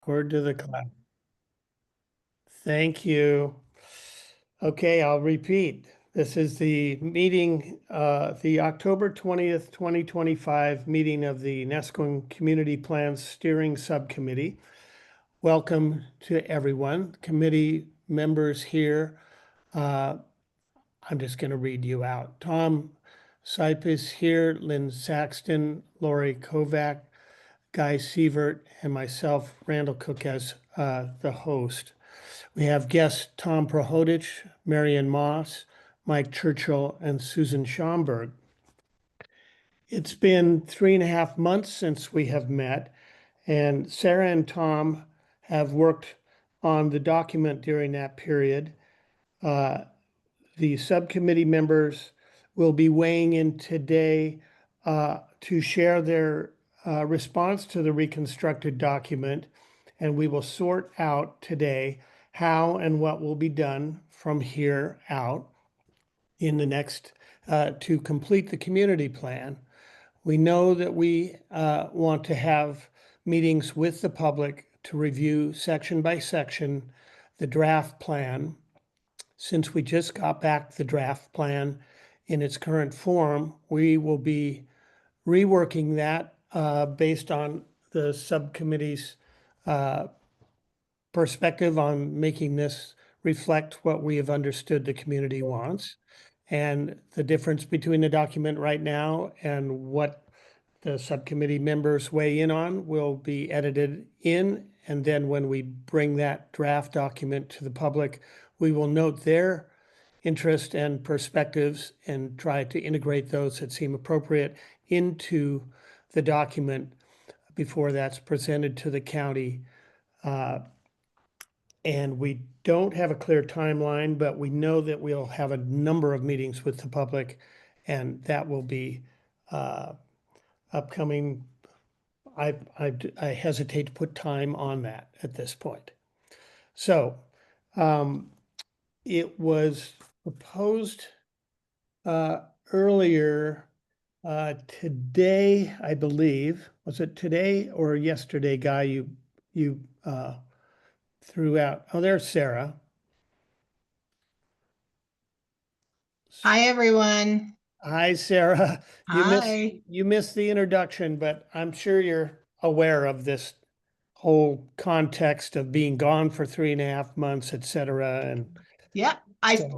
Word to the cloud. Thank you. Okay, I'll repeat. This is the meeting, the October 20th, 2025 meeting of the Nesquin Community Plans Steering Subcommittee. Welcome to everyone, committee members here. I'm just going to read you out. Tom Sipe is here, Lynn Saxton, Lori Kovac, Guy Sievert, and myself, Randall Cook, as the host. We have guests Tom Prohodich, Marion Moss, Mike Churchill, and Susan Schomburg. It's been 3.5 months since we have met, and Sarah and Tom have worked on the document during that period. The subcommittee members will be weighing in today to share their response to the reconstructed document, and we will sort out today how and what will be done from here out in the next to complete the community plan. We know that we want to have meetings with the public to review section by section the draft plan. Since we just got back the draft plan in its current form, we will be reworking that based on the subcommittee's perspective on making this reflect what we have understood the community wants. And the difference between the document right now and what the subcommittee members weigh in on will be edited in. And then when we bring that draft document to the public, we will note their interest and perspectives and try to integrate those that seem appropriate into the document before that's presented to the county. And we don't have a clear timeline, but we know that we'll have a number of meetings with the public, and that will be upcoming. I hesitate to put time on that at this point. So it was proposed earlier today, I believe. Was it today or yesterday, Guy? You threw out. Oh, there's Sarah. Hi, everyone. Hi, Sarah. Hi. You missed the introduction, but I'm sure you're aware of this whole context of being gone for 3.5 months, et cetera. And yeah,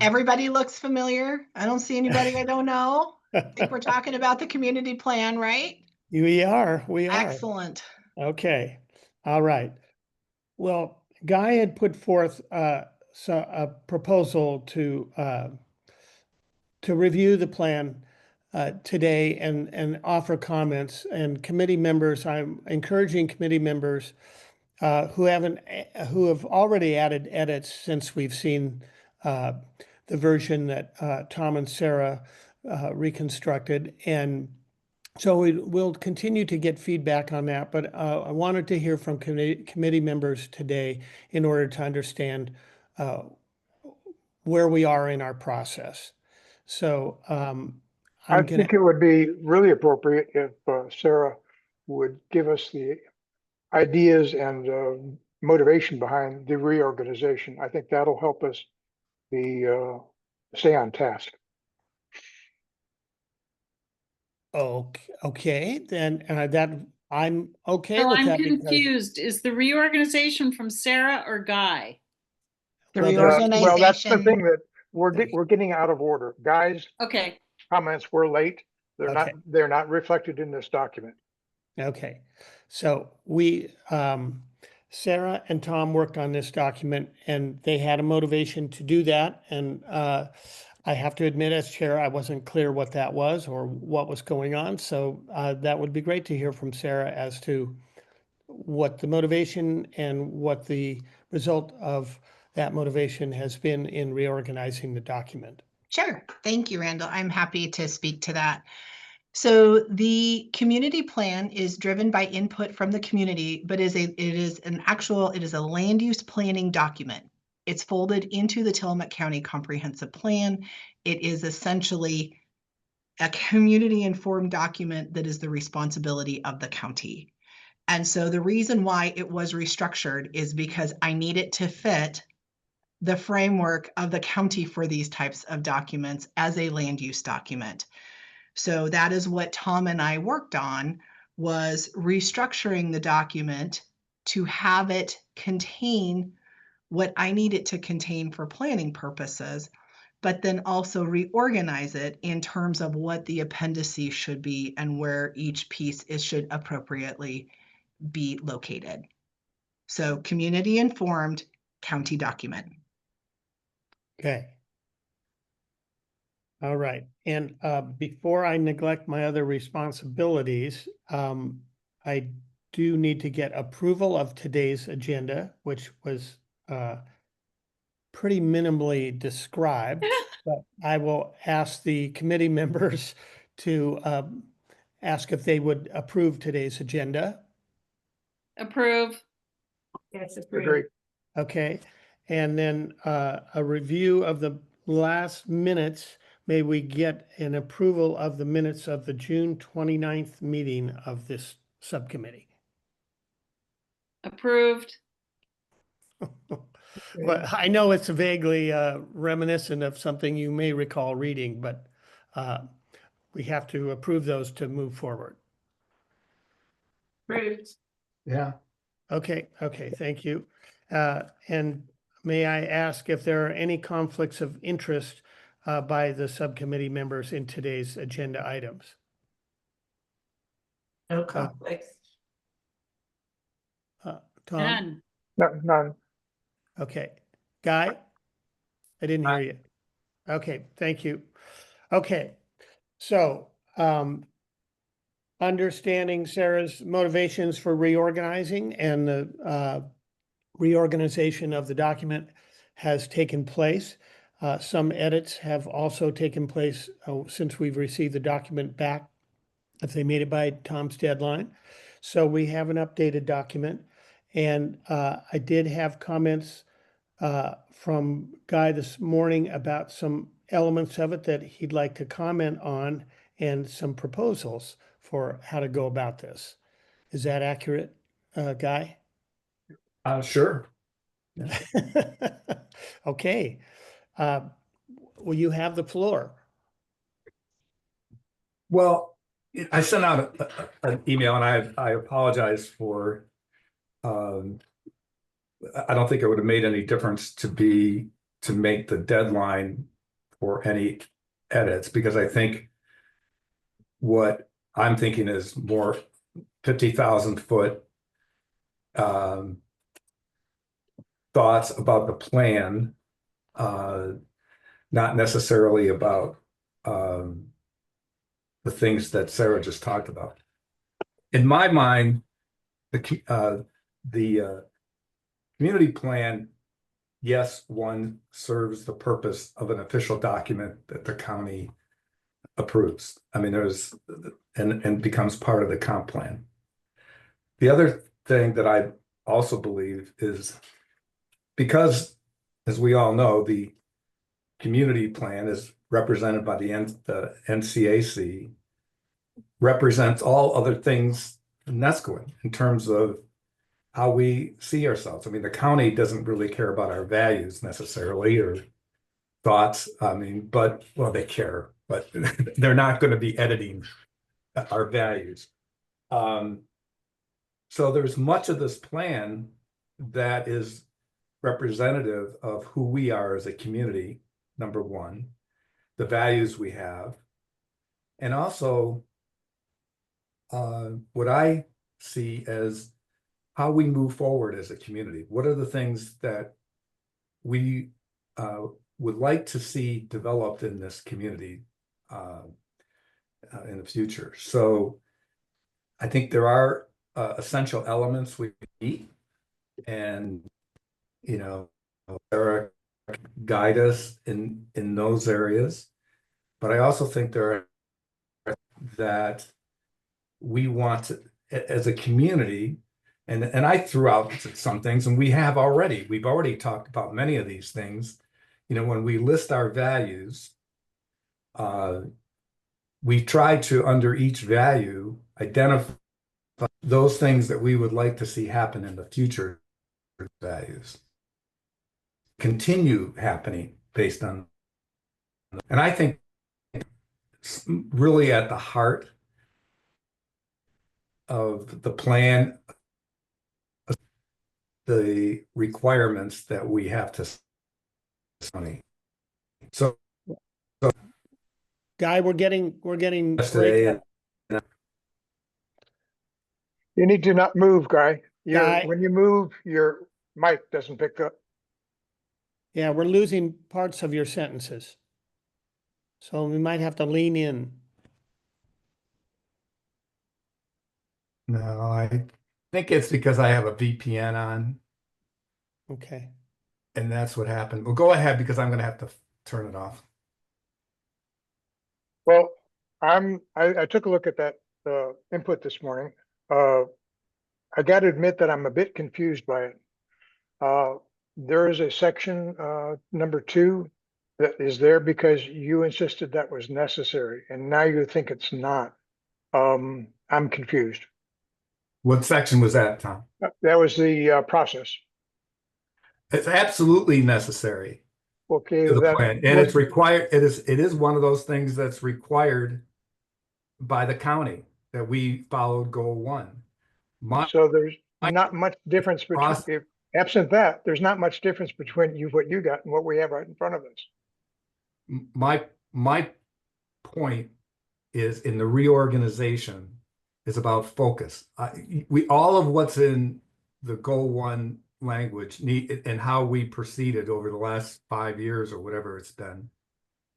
everybody looks familiar. I don't see anybody I don't know. I think we're talking about the community plan, right? We are. Excellent. Okay. All right. Well, Guy had put forth a proposal to review the plan today and offer comments. And committee members, I'm encouraging committee members who have already added edits since we've seen the version that Tom and Sarah reconstructed. And so we'll continue to get feedback on that, but I wanted to hear from committee members today in order to understand where we are in our process. So I think it would be really appropriate if Sarah would give us the ideas and motivation behind the reorganization. I think that'll help us stay on task. Okay, then that I'm okay So with I'm that. confused. Is the reorganization from Sarah or Guy? The Well, reorganization. Well, that's the thing that we're getting out of order. Guys, Okay. comments were late. Okay. They're not reflected in this document. Okay, so Sarah and Tom worked on this document and they had a motivation to do that. And I have to admit, as chair, I wasn't clear what that was or what was going on. So that would be great to hear from Sarah as to what the motivation and what the result of that motivation has been in reorganizing the document. Sure. Thank you, Randall. I'm happy to speak to that. So the community plan is driven by input from the community, but it is a land use planning document. It's folded into the Tillamook County Comprehensive Plan. It is essentially a community informed document that is the responsibility of the county. And so the reason why it was restructured is because I need it to fit the framework of the county for these types of documents as a land use document. So that is what Tom and I worked on, was restructuring the document to have it contain what I need it to contain for planning purposes, but then also reorganize it in terms of what the appendices should be and where each piece should appropriately be located. So community informed county document. Okay. All right. And before I neglect my other responsibilities, I do need to get approval of today's agenda, which was pretty minimally described, but I will ask the committee members to ask if they would approve today's agenda. Approve. Yes, Agree. Okay. And then a review of the last minutes. May we get an approval of the minutes of the June 29th meeting of this subcommittee? Approved. Well, I know it's vaguely reminiscent of something you may recall reading, but we have to approve those to move forward. Approved. Yeah. Okay, thank you. And may I ask if there are any conflicts of interest by the subcommittee members in today's agenda items? No conflicts. Tom? None. None. Okay. Guy? I didn't hear you. Okay, thank you. Okay, so understanding Sarah's motivations for reorganizing and the reorganization of the document has taken place. Some edits have also taken place since we've received the document back, if they made it by Tom's deadline. So we have an updated document. And I did have comments from Guy this morning about some elements of it that he'd like to comment on and some proposals for how to go about this. Is that accurate, Guy? Sure. Okay. Well, you have the floor. Well, I sent out an email, and I apologize for. I don't think it would have made any difference to make the deadline for any edits, because I think what I'm thinking is more 50,000-foot thoughts about the plan, not necessarily about the things that Sarah just talked about. In my mind, the community plan, yes, one serves the purpose of an official document that the county approves. I mean, and becomes part of the comp plan. The other thing that I also believe is, because, as we all know, the community plan is represented by the NCAC, represents all other things in Neskowin in terms of how we see ourselves. I mean, the county doesn't really care about our values necessarily, or thoughts. I mean, but, well, they care, but they're not going to be editing our values. So there's much of this plan that is representative of who we are as a community, number one, the values we have, and also what I see as how we move forward as a community. What are the things that we would like to see developed in this community in the future? So I think there are essential elements we need, and Sarah guide us in those areas. But I also think there are that we want to, as a community, and I threw out some things, and we've already talked about many of these things. When we list our values, we try to, under each value, identify But those things that we would like to see happen in the future values continue happening based on, and I think really at the heart of the plan, the requirements that we have to money. So Guy, we're getting today, You need to not move, Guy. Guy. When you move, your mic doesn't pick up. Yeah, we're losing parts of your sentences. So we might have to lean in. no, I think it's because I have a VPN on, Okay. and that's what happened. Well, go ahead because I'm going to have to turn it off. Well, I took a look at that input this morning. I got to admit that I'm a bit confused by it. There is a section number 2 that is there because you insisted that was necessary, and now you think it's not. I'm confused. What section was that, Tom? That was the process. It's absolutely necessary Okay, to the that plan, and it's required. It is one of those things that's required by the county that we followed goal 1. So there's not much difference between, if absent that, there's not much difference between what you got and what we have right in front of us. My point is in the reorganization is about focus. We all of what's in the goal 1 language need and how we proceeded over the last 5 years or whatever it's been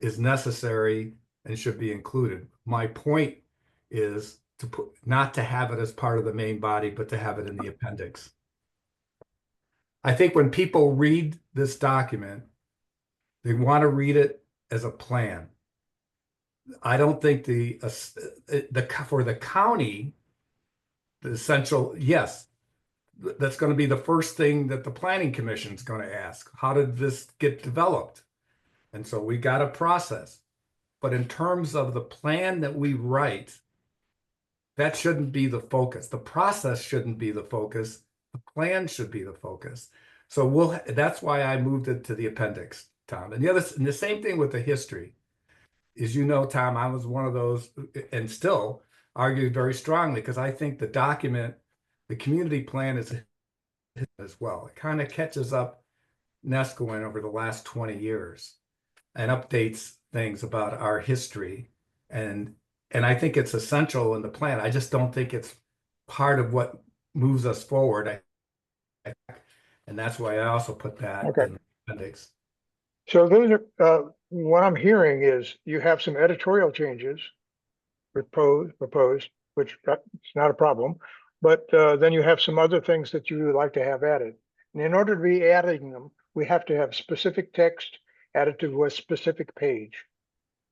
is necessary and should be included. My point is to put, not to have it as part of the main body, but to have it in the appendix. I think when people read this document, they want to read it as a plan. I don't think for the county, the essential, yes, that's going to be the first thing that the planning commission is going to ask. How did this get developed? And so we got a process. But in terms of the plan that we write, that shouldn't be the focus. The process shouldn't be the focus. The plan should be the focus. So that's why I moved it to the appendix, Tom. And the same thing with the history. As you know, Tom, I was one of those and still argued very strongly because I think the document, the community plan is as well. It kind of catches up Nescoin over the last 20 years and updates things about our history. And I think it's essential in the plan. I just don't think it's part of what moves us forward. And that's why I also put that in the appendix. So those are what I'm hearing is you have some editorial changes proposed, which it's not a problem, but then you have some other things that you would like to have added. And in order to be adding them, we have to have specific text added to a specific page.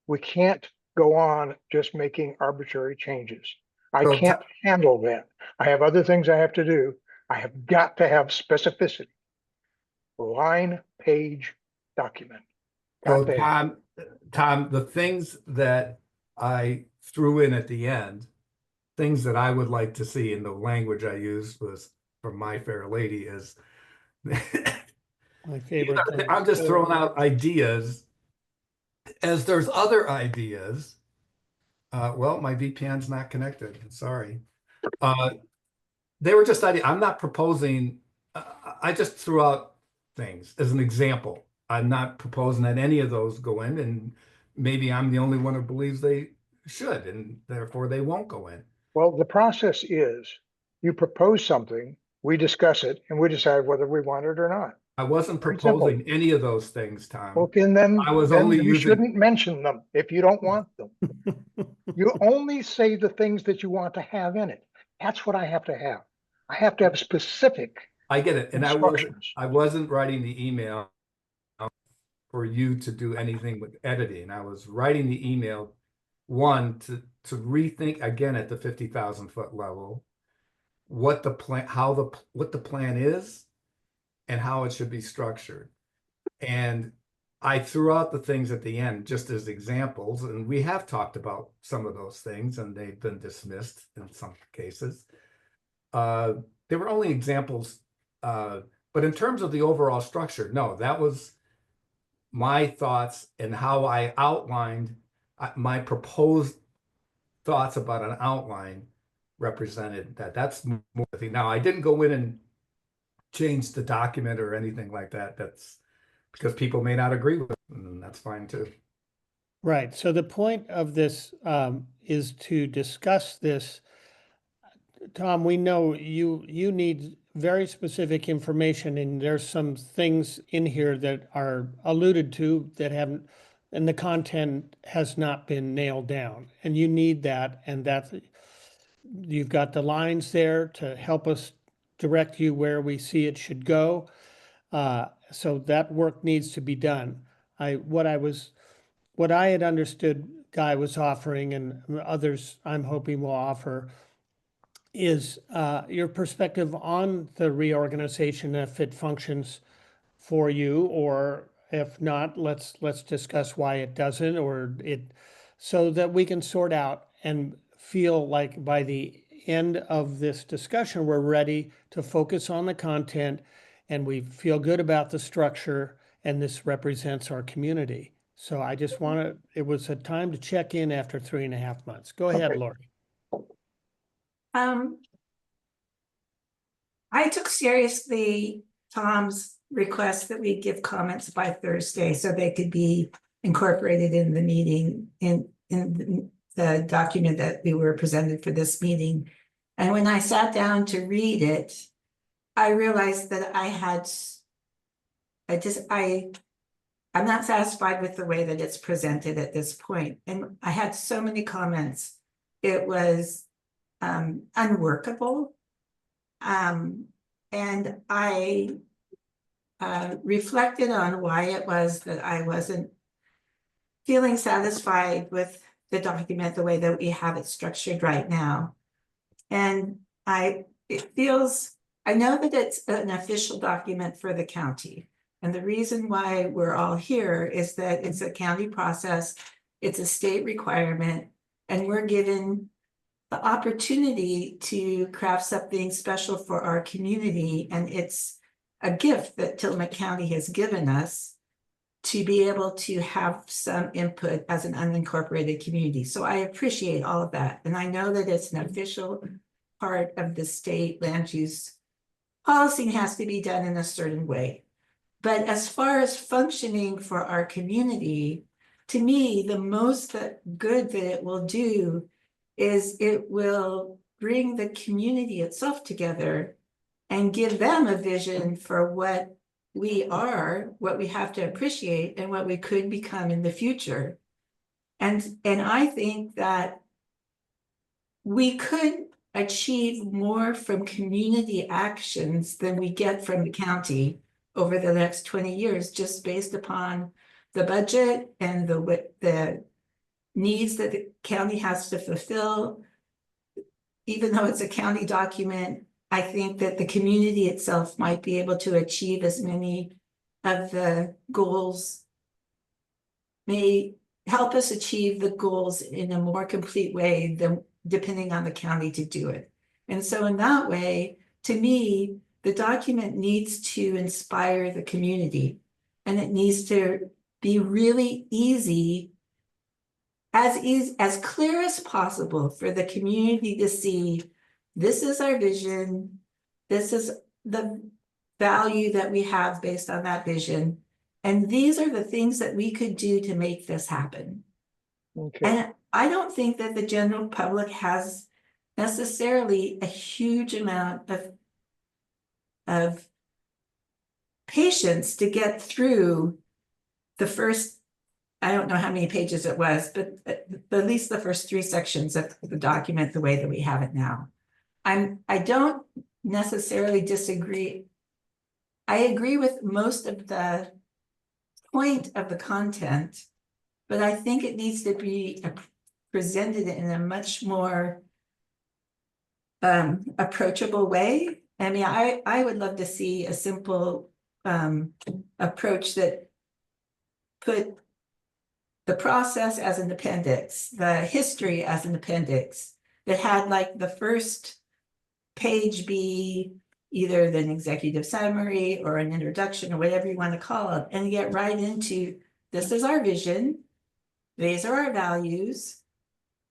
We can't go on just making arbitrary changes. I can't handle that. I have other things I have to do. I have got to have specificity. Line, page, document. So Tom, the things that I threw in at the end, things that I would like to see in the language I used was from My Fair Lady is my favorite thing. I'm just throwing out ideas as there's other ideas. Well, my VPN's not connected. Sorry. They were just ideas. I'm not proposing. I just threw out things as an example. I'm not proposing that any of those go in, and maybe I'm the only one who believes they should, and therefore they won't go in. Well, the process is you propose something, we discuss it, and we decide whether we want it or not. I wasn't proposing any of those things, Tom. Okay, and then I was only you shouldn't mention them if you don't want them. You only say the things that you want to have in it. That's what I have to have. I have to have specific. I get it, and instructions. I wasn't writing the email for you to do anything with editing. I was writing the email, one, to rethink again at the 50,000 foot level, what the plan, what the plan is and how it should be structured. And I threw out the things at the end just as examples, and we have talked about some of those things and they've been dismissed in some cases. They were only examples, but in terms of the overall structure, no, that was my thoughts and how I outlined my proposed thoughts about an outline represented that. That's more the thing. Now, I didn't go in and change the document or anything like that. That's because people may not agree with it, and that's fine too. Right. So the point of this is to discuss this. Tom, we know you need very specific information, and there's some things in here that are alluded to that haven't, and the content has not been nailed down. And you need that, and that you've got the lines there to help us direct you where we see it should go. So that work needs to be done. What I had understood Guy was offering, and others I'm hoping will offer, is your perspective on the reorganization, if it functions for you, or if not, let's discuss why it doesn't, or it, so that we can sort out and feel like by the end of this discussion, we're ready to focus on the content and we feel good about the structure, and this represents our community. So I just want to, it was a time to check in after 3.5 months. Go ahead, Okay. Lori. I took seriously Tom's request that we give comments by Thursday so they could be incorporated in the meeting, in the document that we were presented for this meeting. And when I sat down to read it, I realized that I'm not satisfied with the way that it's presented at this point. And I had so many comments. It was unworkable. And I reflected on why it was that I wasn't feeling satisfied with the document the way that we have it structured right now. And I know that it's an official document for the county. And the reason why we're all here is that it's a county process, it's a state requirement, and we're given the opportunity to craft something special for our community. And it's a gift that Tillamook County has given us to be able to have some input as an unincorporated community. So I appreciate all of that. And I know that it's an official part of the state land use policy and has to be done in a certain way. But as far as functioning for our community, to me, the most good that it will do is it will bring the community itself together and give them a vision for what we are, what we have to appreciate, and what we could become in the future. And I think that we could achieve more from community actions than we get from the county over the next 20 years, just based upon the budget and the needs that the county has to fulfill. Even though it's a county document, I think that the community itself might be able to achieve as many of the goals, may help us achieve the goals in a more complete way than depending on the county to do it. And so in that way, to me, the document needs to inspire the community, and it needs to be really easy, as clear as possible for the community to see, this is our vision, this is the value that we have based on that vision, and these are the things that we could do to make this happen. Okay. And I don't think that the general public has necessarily a huge amount of patience to get through the first, I don't know how many pages it was, but at least the first 3 sections of the document the way that we have it now. I don't necessarily disagree. I agree with most of the point of the content, but I think it needs to be presented in a much more approachable way. I mean, I would love to see a simple approach that put the process as an appendix, the history as an appendix, that had like the first page be either an executive summary or an introduction or whatever you want to call it, and get right into, this is our vision, these are our values,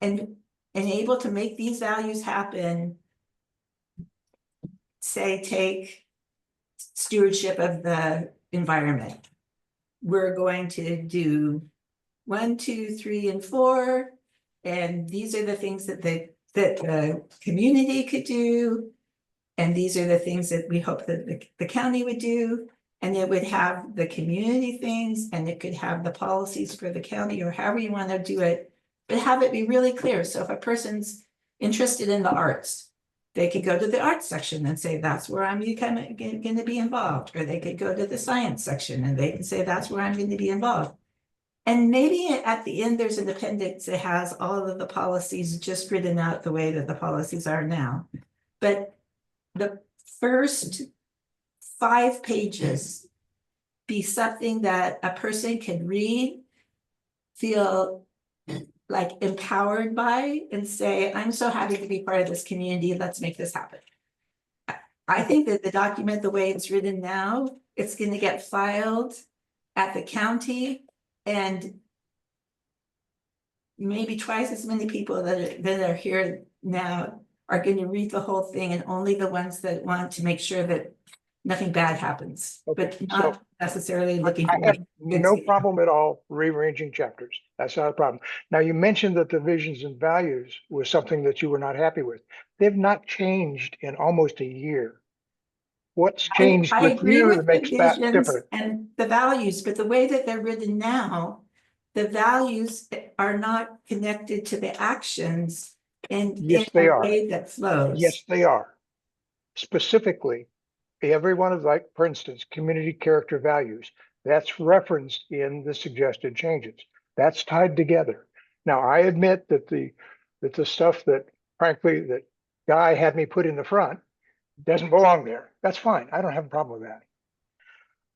and able to make these values happen. Say, take stewardship of the environment. We're going to do 1, 2, 3, and 4, and these are the things that the community could do, and these are the things that we hope that the county would do, and it would have the community things, and it could have the policies for the county, or however you want to do it, but have it be really clear. So if a person's interested in the arts, they could go to the arts section and say, that's where I'm going to be involved. Or they could go to the science section and they can say, that's where I'm going to be involved. And maybe at the end, there's an appendix that has all of the policies just written out the way that the policies are now. But the first 5 pages be something that a person can read, feel like empowered by, and say, I'm so happy to be part of this community, let's make this happen. I think that the document, the way it's written now, it's going to get filed at the county, and maybe twice as many people that are here now are going to read the whole thing, and only the ones that want to make sure that nothing bad happens, Okay, but not necessarily looking I for have good no things. problem at all rearranging chapters. That's not a problem. Now, you mentioned that the visions and values was something that you were not happy with. They've not changed in almost a year. What's changed I with agree you with that the makes that visions different? and the values, but the way that they're written now, the values are not connected to the actions in Yes, a they are. way that flows. Yes, they are. Specifically, every one of, like, for instance, community character values, that's referenced in the suggested changes. That's tied together. Now, I admit that the stuff that, frankly, that Guy had me put in the front doesn't belong there. That's fine. I don't have a problem with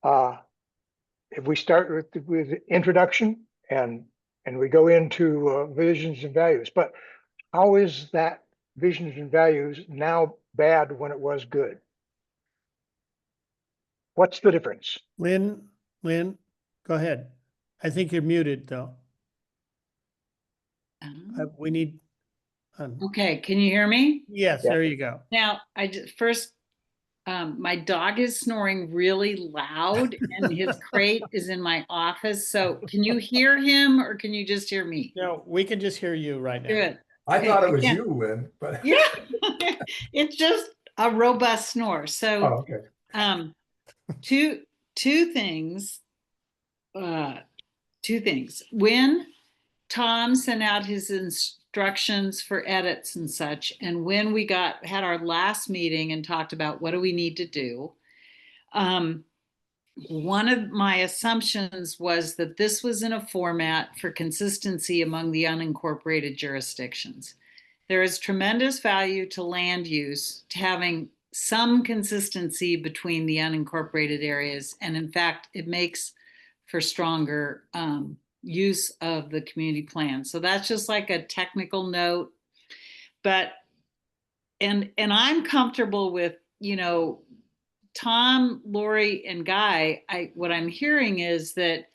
that. If we start with introduction and we go into visions and values, but how is that visions and values now bad when it was good? What's the difference? Lynn, go ahead. I think you're muted though. We need, Okay, can you hear me? yes, Yeah. there you go. Now, first, my dog is snoring really loud and his crate is in my office. So can you hear him or can you just hear me? No, we can just hear you right now. Good. I thought it was Yeah. you, Lynn, but. Yeah, it's just a robust snore. So, Oh, okay. two things. When Tom sent out his instructions for edits and such, and when we had our last meeting and talked about what do we need to do, one of my assumptions was that this was in a format for consistency among the unincorporated jurisdictions. There is tremendous value to land use, to having some consistency between the unincorporated areas. And in fact, it makes for stronger use of the community plan. So that's just like a technical note. But, and I'm comfortable with, Tom, Lori, and Guy. What I'm hearing is that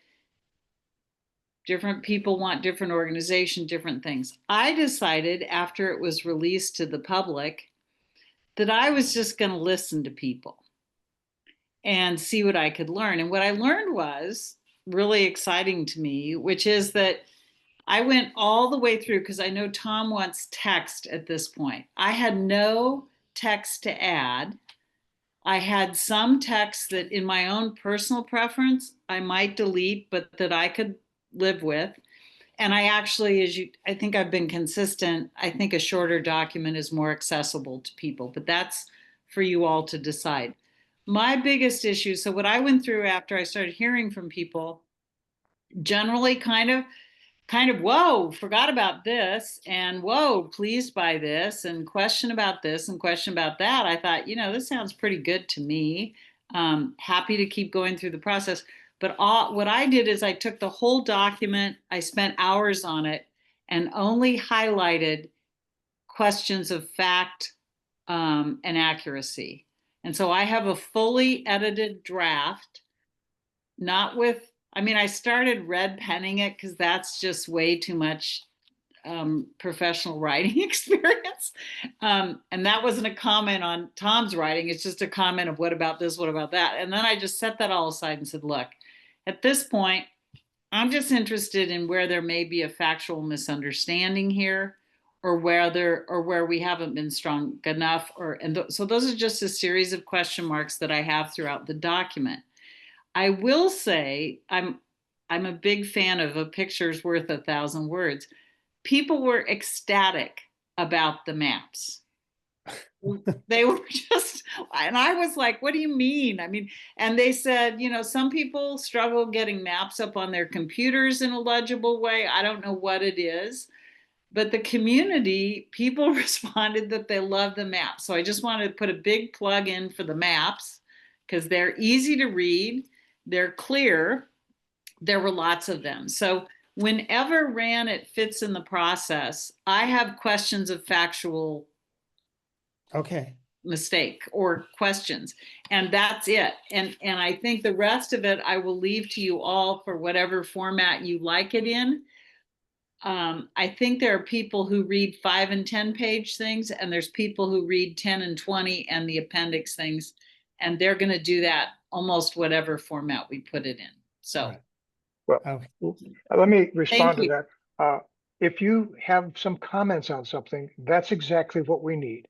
different people want different organization, different things. I decided after it was released to the public that I was just going to listen to people and see what I could learn. And what I learned was really exciting to me, which is that I went all the way through, because I know Tom wants text at this point. I had no text to add. I had some text that in my own personal preference, I might delete, but that I could live with. And I actually, I think I've been consistent. I think a shorter document is more accessible to people, but that's for you all to decide. My biggest issue, so what I went through after I started hearing from people, generally kind of, whoa, forgot about this, and whoa, pleased by this, and question about this, and question about that. I thought, this sounds pretty good to me. Happy to keep going through the process. But what I did is I took the whole document, I spent hours on it, and only highlighted questions of fact and accuracy. And so I have a fully edited draft, not with, I mean, I started red penning it because that's just way too much professional writing experience. And that wasn't a comment on Tom's writing. It's just a comment of what about this, what about that? And then I just set that all aside and said, look, at this point, I'm just interested in where there may be a factual misunderstanding here, or where we haven't been strong enough, so those are just a series of question marks that I have throughout the document. I will say I'm a big fan of a picture's worth 1,000 words. People were ecstatic about the maps. They were just, and I was like, what do you mean? I mean, and they said, you know, some people struggle getting maps up on their computers in a legible way. I don't know what it is, but the community, people responded that they love the maps. So I just wanted to put a big plug in for the maps because they're easy to read, they're clear, there were lots of them. So whenever it fits in the process, I have questions of factual mistake or questions, and that's it. And I think the rest of it I will leave to you all for whatever format you like it in. I think there are people who read 5 and 10 page things, and there's people who read 10 and 20 and the appendix things, and they're going to do that almost whatever format we put it in. So well, let me respond to that. If you have some comments on something, that's exactly what we need.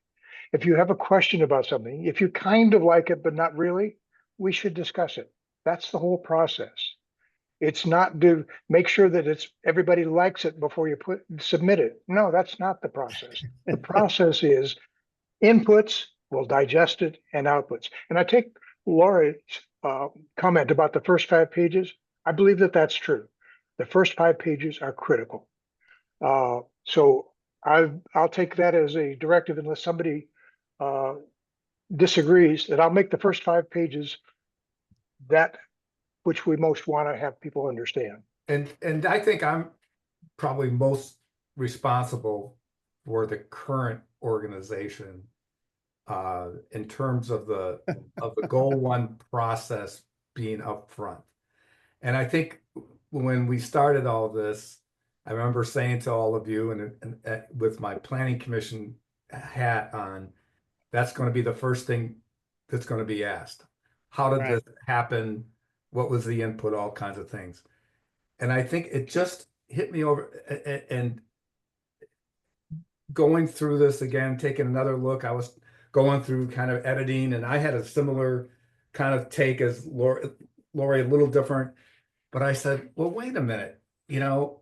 If you have a question about something, if you kind of like it, but not really, we should discuss it. That's the whole process. It's not to make sure that everybody likes it before you submit it. No, that's not the process. The process is inputs, we'll digest it, and outputs. And I take Laura's comment about the first 5 pages. I believe that that's true. The first 5 pages are critical. So I'll take that as a directive, unless somebody disagrees, that I'll make the first 5 pages that which we most want to have people understand. And I think I'm probably most responsible for the current organization in terms of the goal one process being upfront. And I think when we started all this, I remember saying to all of you, and with my planning commission hat on, that's going to be the first thing that's going to be asked. How did this happen? What was the input? All kinds of things. And I think it just hit me over, and going through this again, taking another look, I was going through kind of editing, and I had a similar kind of take as Lori, a little different. But I said, well, wait a minute, you know,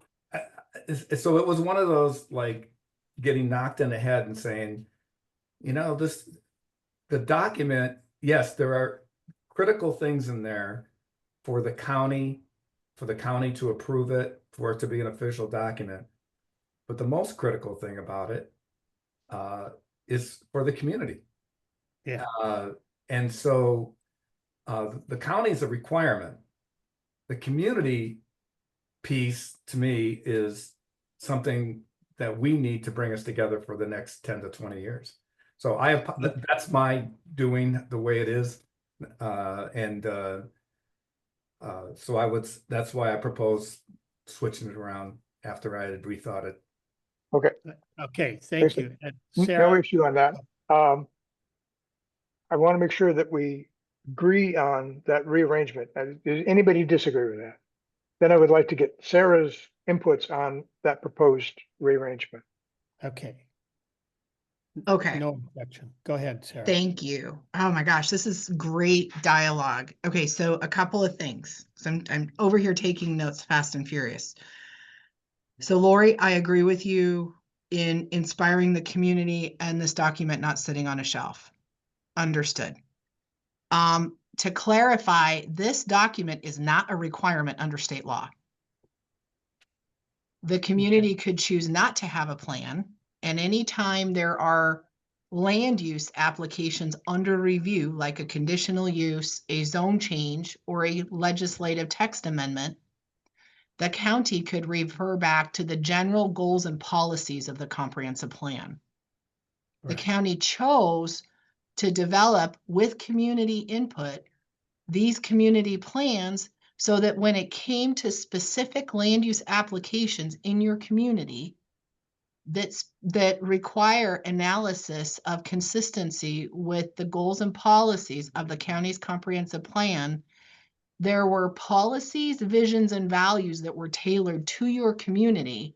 so it was one of those like getting knocked in the head and saying, you know, the document, yes, there are critical things in there for the county to approve it, for it to be an official document. But the most critical thing about it is for the community. Yeah. And so the county is a requirement. The community piece, to me, is something that we need to bring us together for the next 10 to 20 years. So that's my doing the way it is. So that's why I proposed switching it around after I had rethought it. Okay. Okay, thank you. No issue on that. I want to make sure that we agree on that rearrangement. Does anybody disagree with that? Then I would like to get Sarah's inputs on that proposed rearrangement. Okay. Okay. No objection. Go ahead, Sarah. Thank you. Oh my gosh, this is great dialogue. Okay, so a couple of things. So I'm over here taking notes fast and furious. So Lori, I agree with you in inspiring the community and this document not sitting on a shelf. Understood. To clarify, this document is not a requirement under state law. The community could choose not to have a plan, and anytime there are land use applications under review, like a conditional use, a zone change, or a legislative text amendment, the county could refer back to the general goals and policies of the comprehensive plan. The Right. county chose to develop with community input these community plans so that when it came to specific land use applications in your community that require analysis of consistency with the goals and policies of the county's comprehensive plan, there were policies, visions, and values that were tailored to your community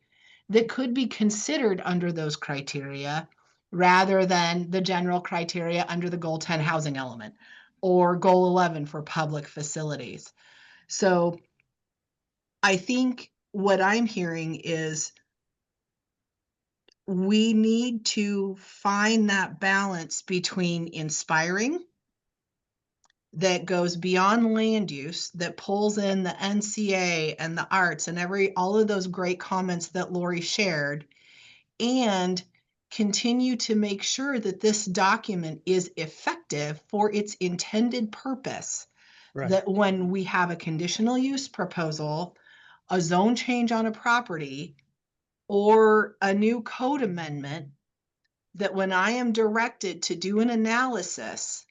that could be considered under those criteria rather than the general criteria under the goal 10 housing element or goal 11 for public facilities. So I think what I'm hearing is we need to find that balance between inspiring that goes beyond land use, that pulls in the NCA and the arts and all of those great comments that Lori shared, and continue to make sure that this document is effective for its intended purpose. Right. That when we have a conditional use proposal, a zone change on a property, or a new code amendment, that when I am directed to do an analysis,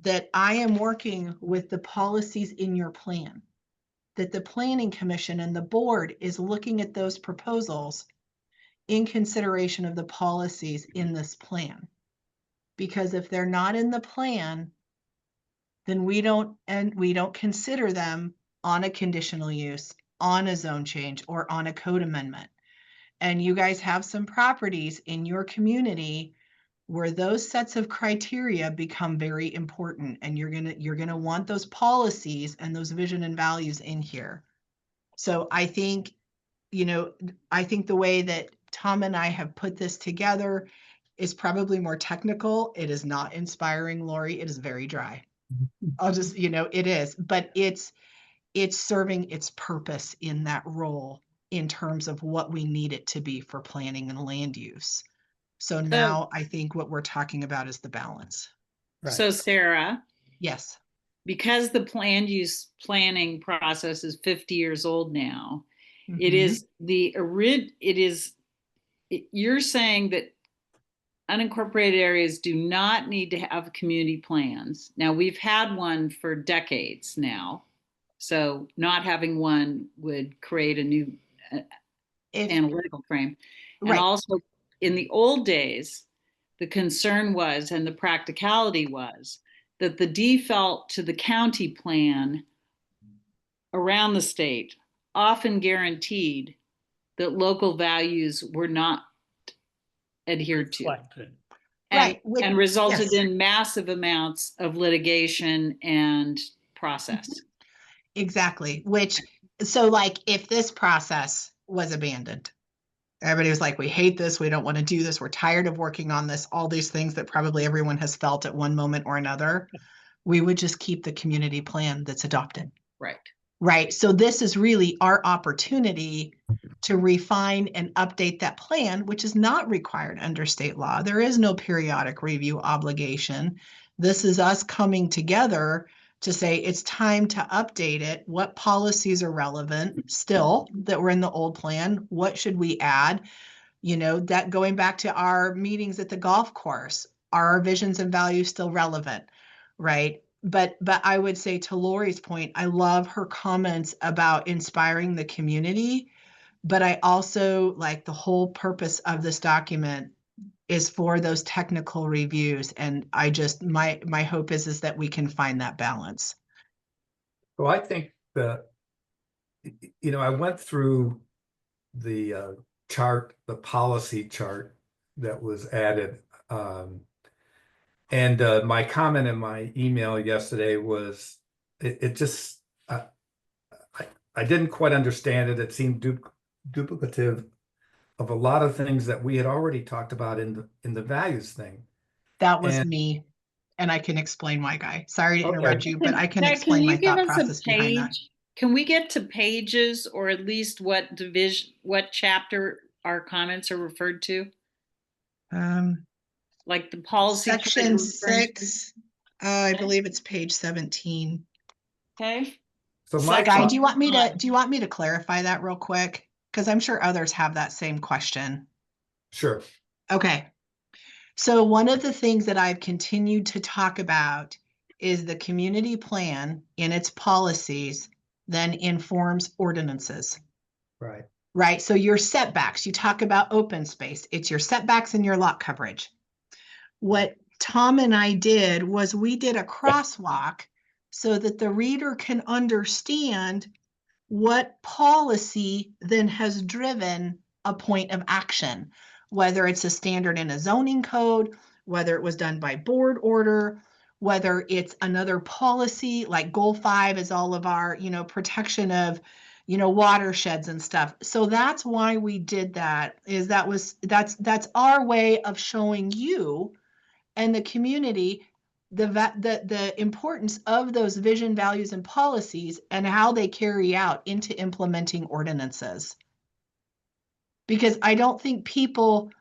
that I am working with the policies in your plan, that the planning commission and the board is looking at those proposals in consideration of the policies in this plan. Because if they're not in the plan, then we don't consider them on a conditional use, on a zone change, or on a code amendment. And you guys have some properties in your community where those sets of criteria become very important, and you're gonna want those policies and those vision and values in here. So I think, I think the way that Tom and I have put this together is probably more technical. It is not inspiring, Lori. It is very dry. I'll just, it is, but it's serving its purpose in that role in terms of what we need it to be for planning and land use. So now I think what we're talking about is the balance. Right. So Sarah, Yes. because the land use planning process is 50 years old now, it Mhm. is you're saying that unincorporated areas do not need to have community plans. Now, we've had one for decades now, so not having one would create a new analytical frame. And Right. also, in the old days, the concern was, and the practicality was, that the default to the county plan around the state often guaranteed that local values were not adhered to. Right. And resulted Yes. in massive amounts of litigation and process. Exactly. So like if this process was abandoned, everybody was like, we hate this, we don't want to do this, we're tired of working on this, all these things that probably everyone has felt at one moment or another, we would just keep the community plan that's adopted. Right. Right. So this is really our opportunity to refine and update that plan, which is not required under state law. There is no periodic review obligation. This is us coming together to say it's time to update it. What policies are relevant still that were in the old plan? What should we add? That going back to our meetings at the golf course, are our visions and values still relevant? Right. But I would say, to Lori's point, I love her comments about inspiring the community, but I also like the whole purpose of this document is for those technical reviews. And I just, my hope is that we can find that balance. Well, I think that, I went through the chart, the policy chart that was added. And my comment in my email yesterday was, it just, I didn't quite understand it. It seemed duplicative of a lot of things that we had already talked about in the values thing. That was me. And I can explain why, Guy. Sorry to interrupt you, but I can explain my thought process behind that. Can we get to pages, or at least what division, what chapter our comments are referred to? Like the policy. Section 6, I believe it's page 17. Okay. So Guy, do you want me to clarify that real quick? Because I'm sure others have that same question. Sure. Okay. So one of the things that I've continued to talk about is the community plan in its policies then informs ordinances, Right. right? So your setbacks, you talk about open space, it's your setbacks and your lot coverage. What Tom and I did was we did a crosswalk so that the reader can understand what policy then has driven a point of action, whether it's a standard in a zoning code, whether it was done by board order, whether it's another policy like goal 5 is all of our, protection of, watersheds and stuff. So that's why we did that, is that's our way of showing you and the community the importance of those vision, values, and policies and how they carry out into implementing ordinances. Because I don't think people,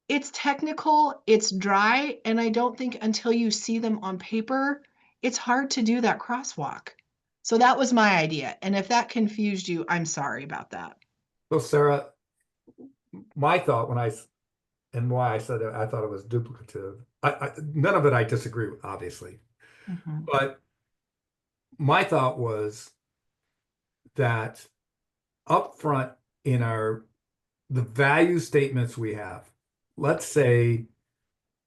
it's technical, it's dry, and I don't think until you see them on paper, it's hard to do that crosswalk. So that was my idea. And if that confused you, I'm sorry about that. So Sarah, my thought and why I said it, I thought it was duplicative. None of it I disagree with, obviously. Mhm. But my thought was that up front in the value statements we have, let's say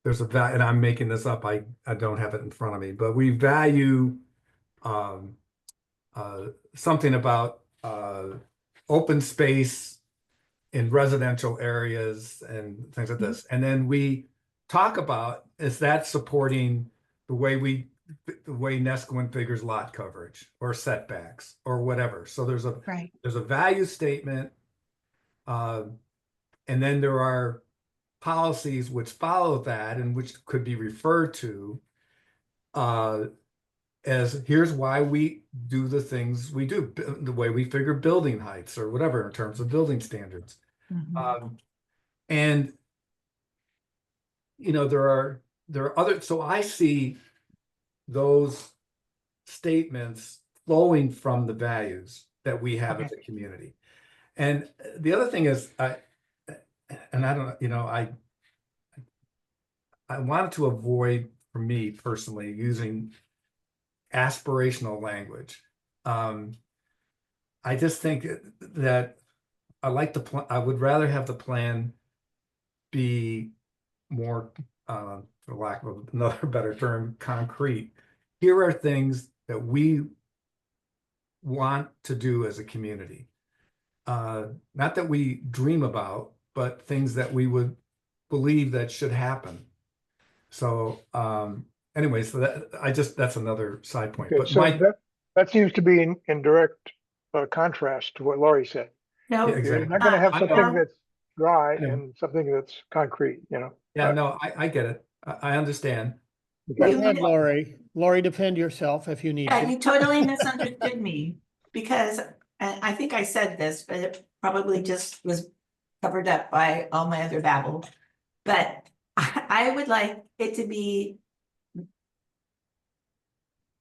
there's a value, and I'm making this up, I don't have it in front of me, but we value something about open space in residential areas and things like this. And then we talk about, is that supporting the way Nescoin figures lot coverage or setbacks or whatever. So there's a value statement, and then there are policies which follow that and which could be referred to as here's why we do the things we do, the way we figure building heights or whatever in terms of building standards. And there are other, so I see those statements flowing from the values that we have as a community. And the other thing is, I wanted to avoid, for me personally, using aspirational language. I just think that I would rather have the plan be more, for lack of another better term, concrete. Here are things that we want to do as a community. Not that we dream about, but things that we would believe that should happen. So anyway, so that's another side point. Okay, But so that seems to be in direct contrast to what Laurie said. No, Yeah, exactly. You're not going to have I know. something that's dry Yeah. and something that's concrete, Yeah, no, I get it. I understand. Go ahead, Laurie. Laurie, defend yourself if you need yeah, to. you totally misunderstood me because I think I said this, but it probably just was covered up by all my other babble. But I would like it to be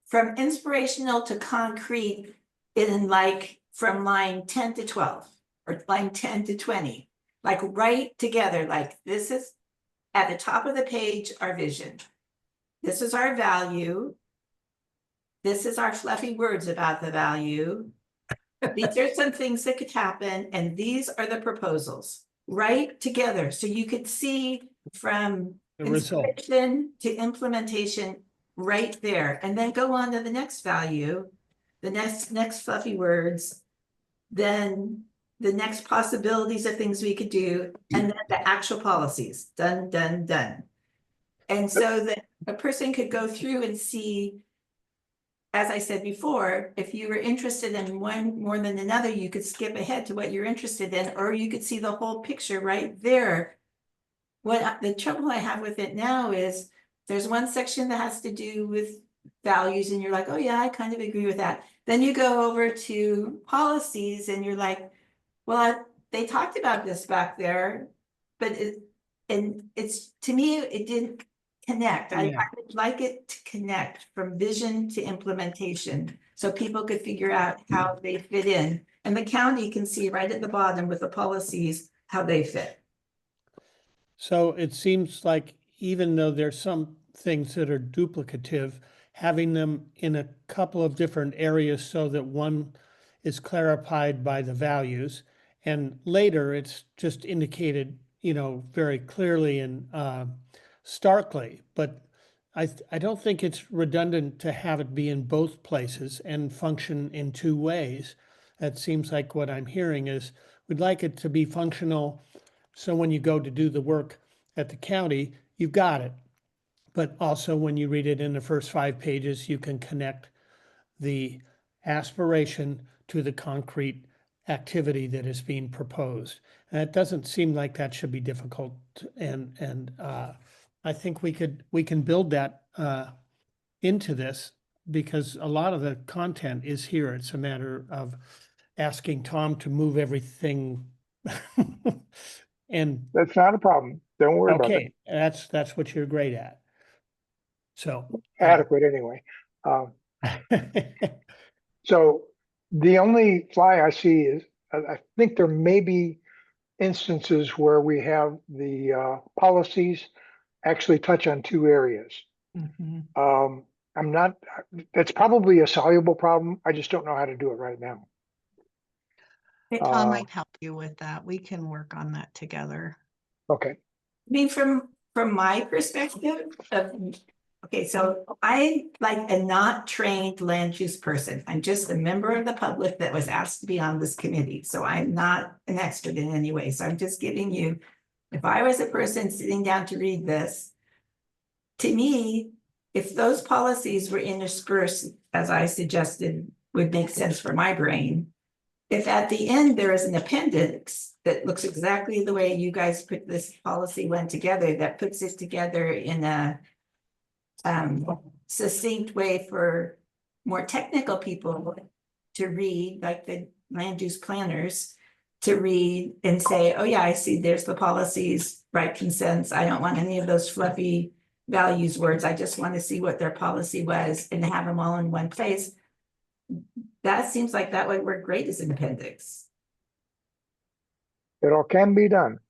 from inspirational to concrete in like from line 10 to 12 or line 10 to 20, like right together, like this is at the top of the page, our vision. This is our value. This is our fluffy words about the value. These are some things that could happen, and these are the proposals right together. So you could see from The result. inspiration to implementation right there, and then go on to the next value, the next fluffy words, then the next possibilities of things we could do, and then the actual policies, done, done, done. And so that a person could go through and see, as I said before, if you were interested in one more than another, you could skip ahead to what you're interested in, or you could see the whole picture right there. The trouble I have with it now is there's one section that has to do with values and you're like, oh yeah, I kind of agree with that. Then you go over to policies and you're like, well, they talked about this back there, but it's to me, it didn't connect. I would like it to connect from vision to implementation so people could figure out how they fit in. And the county can see right at the bottom with the policies how they fit. So it seems like even though there's some things that are duplicative, having them in a couple of different areas so that one is clarified by the values, and later it's just indicated, very clearly and starkly. But I don't think it's redundant to have it be in both places and function in two ways. That seems like what I'm hearing is we'd like it to be functional, so when you go to do the work at the county, you've got it. But also when you read it in the first 5 pages, you can connect the aspiration to the concrete activity that is being proposed. And it doesn't seem like that should be difficult. And I think we can build that into this, because a lot of the content is here. It's a matter of asking Tom to move everything. And That's not a problem. Don't worry about okay, that's what you're great at. So it. Adequate anyway. So the only fly I see is, I think there may be instances where we have the policies actually touch on 2 areas. I'm not, that's probably a soluble problem. I just don't know how to do it right now. Tom might help you with that. We can work on that together. Okay. I mean, from my perspective okay, so I like a not trained land use person. I'm just a member of the public that was asked to be on this committee. So I'm not an expert in any way. So I'm just giving you, if I was a person sitting down to read this, to me, if those policies were interspersed, as I suggested, would make sense for my brain. If at the end there is an appendix that looks exactly the way you guys put this policy one together, that puts it together in a succinct way for more technical people to read, like the land use planners, to read and say, oh yeah, I see there's the policies, right, consents. I don't want any of those fluffy values words. I just want to see what their policy was and have them all in one place. That seems like that would work great as an appendix. It all can be done.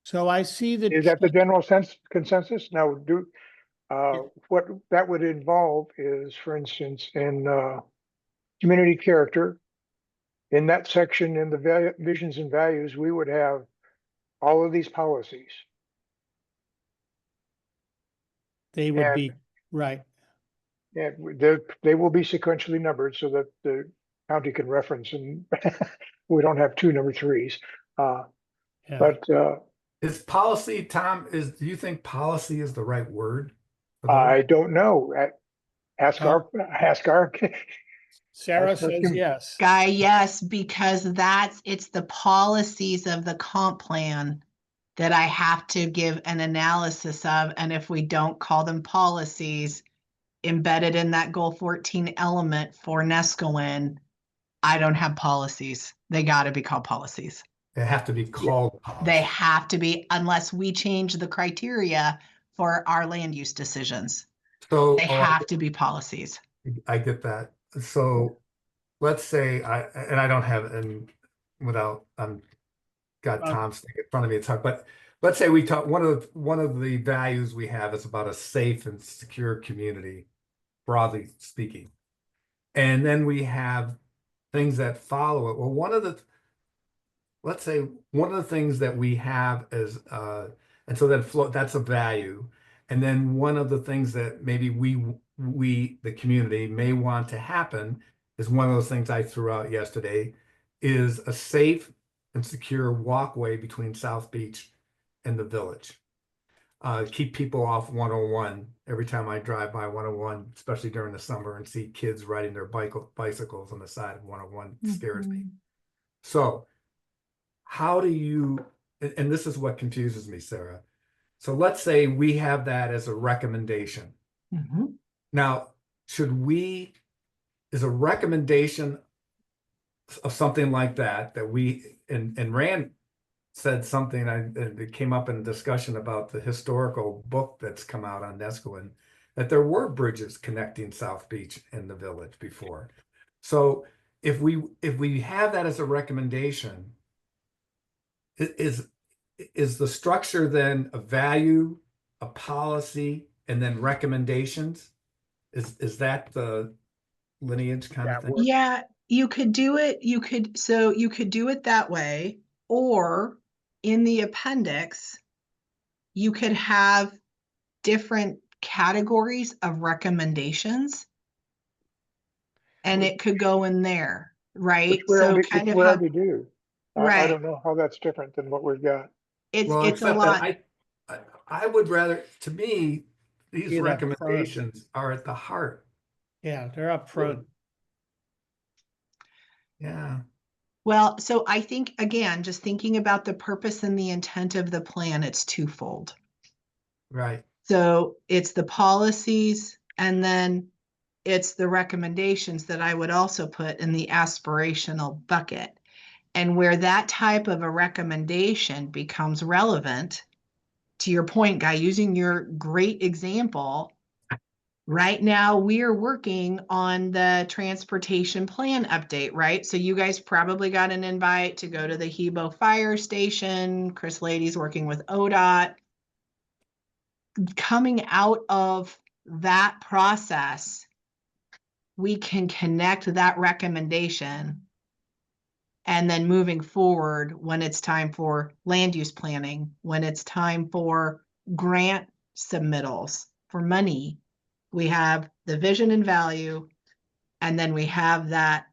so I see that. Is that the general consensus? Now, what that would involve is, for instance, in community character, in that section in the visions and values, we would have all of these policies. They would be right. Yeah, they will be sequentially numbered so that the county can reference, and we don't have 2 number 3s. Yeah. But is policy, Tom, do you think policy is the right word? I don't know. Ask our Sarah Ask our says yes. Guy, yes, because it's the policies of the comp plan that I have to give an analysis of. And if we don't call them policies embedded in that goal 14 element for Neskowin, I don't have policies. They got to be called policies. They have to be called policy. They have to be, unless we change the criteria for our land use decisions. So they have to be policies. I get that. So let's say I don't have, and without got Tom's thing in front of me, it's hard, but let's say we talk, one of the values we have is about a safe and secure community, broadly speaking. And then we have things that follow it. Well, let's say one of the things that we have is, and so that's a value. And then one of the things that maybe we, the community, may want to happen is one of those things I threw out yesterday, is a safe and secure walkway between South Beach and the village. Keep people off 101 every time I drive by 101, especially during the summer, and see kids riding their bicycles on the side of 101. Scares me. So how do you, and this is what confuses me, Sarah. So let's say we have that as a recommendation. Now, is a recommendation of something like that we, and Rand said something, it came up in a discussion about the historical book that's come out on Neskowin, that there were bridges connecting South Beach and the village before. So if we have that as a recommendation, is the structure then a value, a policy, and then recommendations? Is that the lineage kind of thing? Yeah, you could do it. You could do it that way, or in the appendix, you could have different categories of recommendations, and it could go in there, right? So kind Which of we have, already do. I right. don't know how that's different than what we've got. It's Well, a except lot. that I would rather, to me, these Get up front. recommendations are at the heart. Yeah, they're up front. Yeah. Well, so I think, again, just thinking about the purpose and the intent of the plan, it's twofold. Right. So it's the policies, and then it's the recommendations that I would also put in the aspirational bucket. And where that type of a recommendation becomes relevant, to your point, Guy, using your great example, right now we are working on the transportation plan update, right? So you guys probably got an invite to go to the Hebo Fire Station. Chris Lady's working with ODOT. Coming out of that process, we can connect that recommendation, and then moving forward, when it's time for land use planning, when it's time for grant submittals for money, we have the vision and value, and then we have that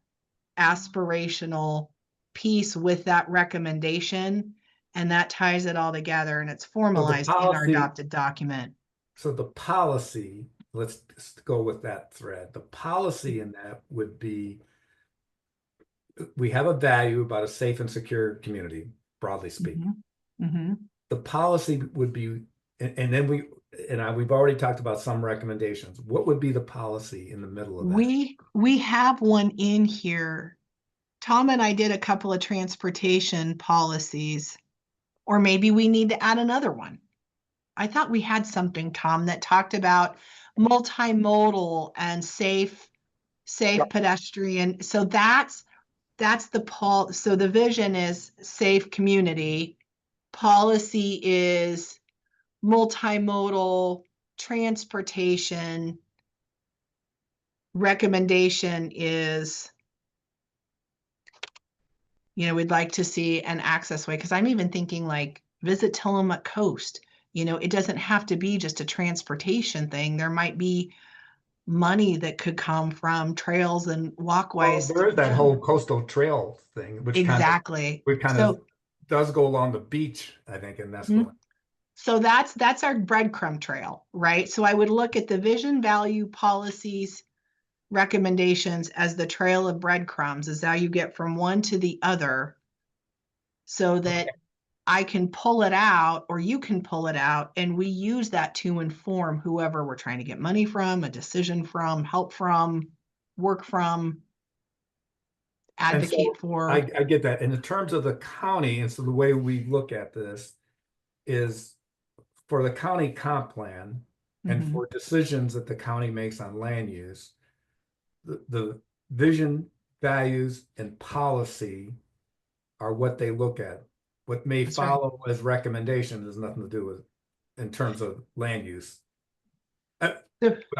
aspirational piece with that recommendation, and that ties it all together, and it's formalized in our adopted document. So the policy, let's go with that thread. The policy in that would be, we have a value about a safe and secure community, broadly speaking. Mm-hmm. The policy would be, and then we've already talked about some recommendations. What would be the policy in the middle of that? We have one in here. Tom and I did a couple of transportation policies, or maybe we need to add another one. I thought we had something, Tom, that talked about multimodal and safe Yep. pedestrian. So that's the so the vision is safe community. Policy is multimodal transportation. Recommendation is, we'd like to see an access way, because I'm even thinking like visit Tillamook Coast. It doesn't have to be just a transportation thing. There might be money that could come from trails and walkways. Well, there is that whole coastal trail thing, which exactly. kind of does go along the beach, I think, in Nesco. So that's our breadcrumb trail, right? So I would look at the vision, value, policies, recommendations as the trail of breadcrumbs, is how you get from one to the other, so that I can pull it out, or you can pull it out, and we use that to inform whoever we're trying to get money from, a decision from, help from, work from, advocate for. I get that. And in terms of the county, and so the way we look at this is for the county comp plan and for decisions that the county makes on land use, the vision, values, and policy are what they look at. What may follow as recommendations has nothing to do with in terms of land use. I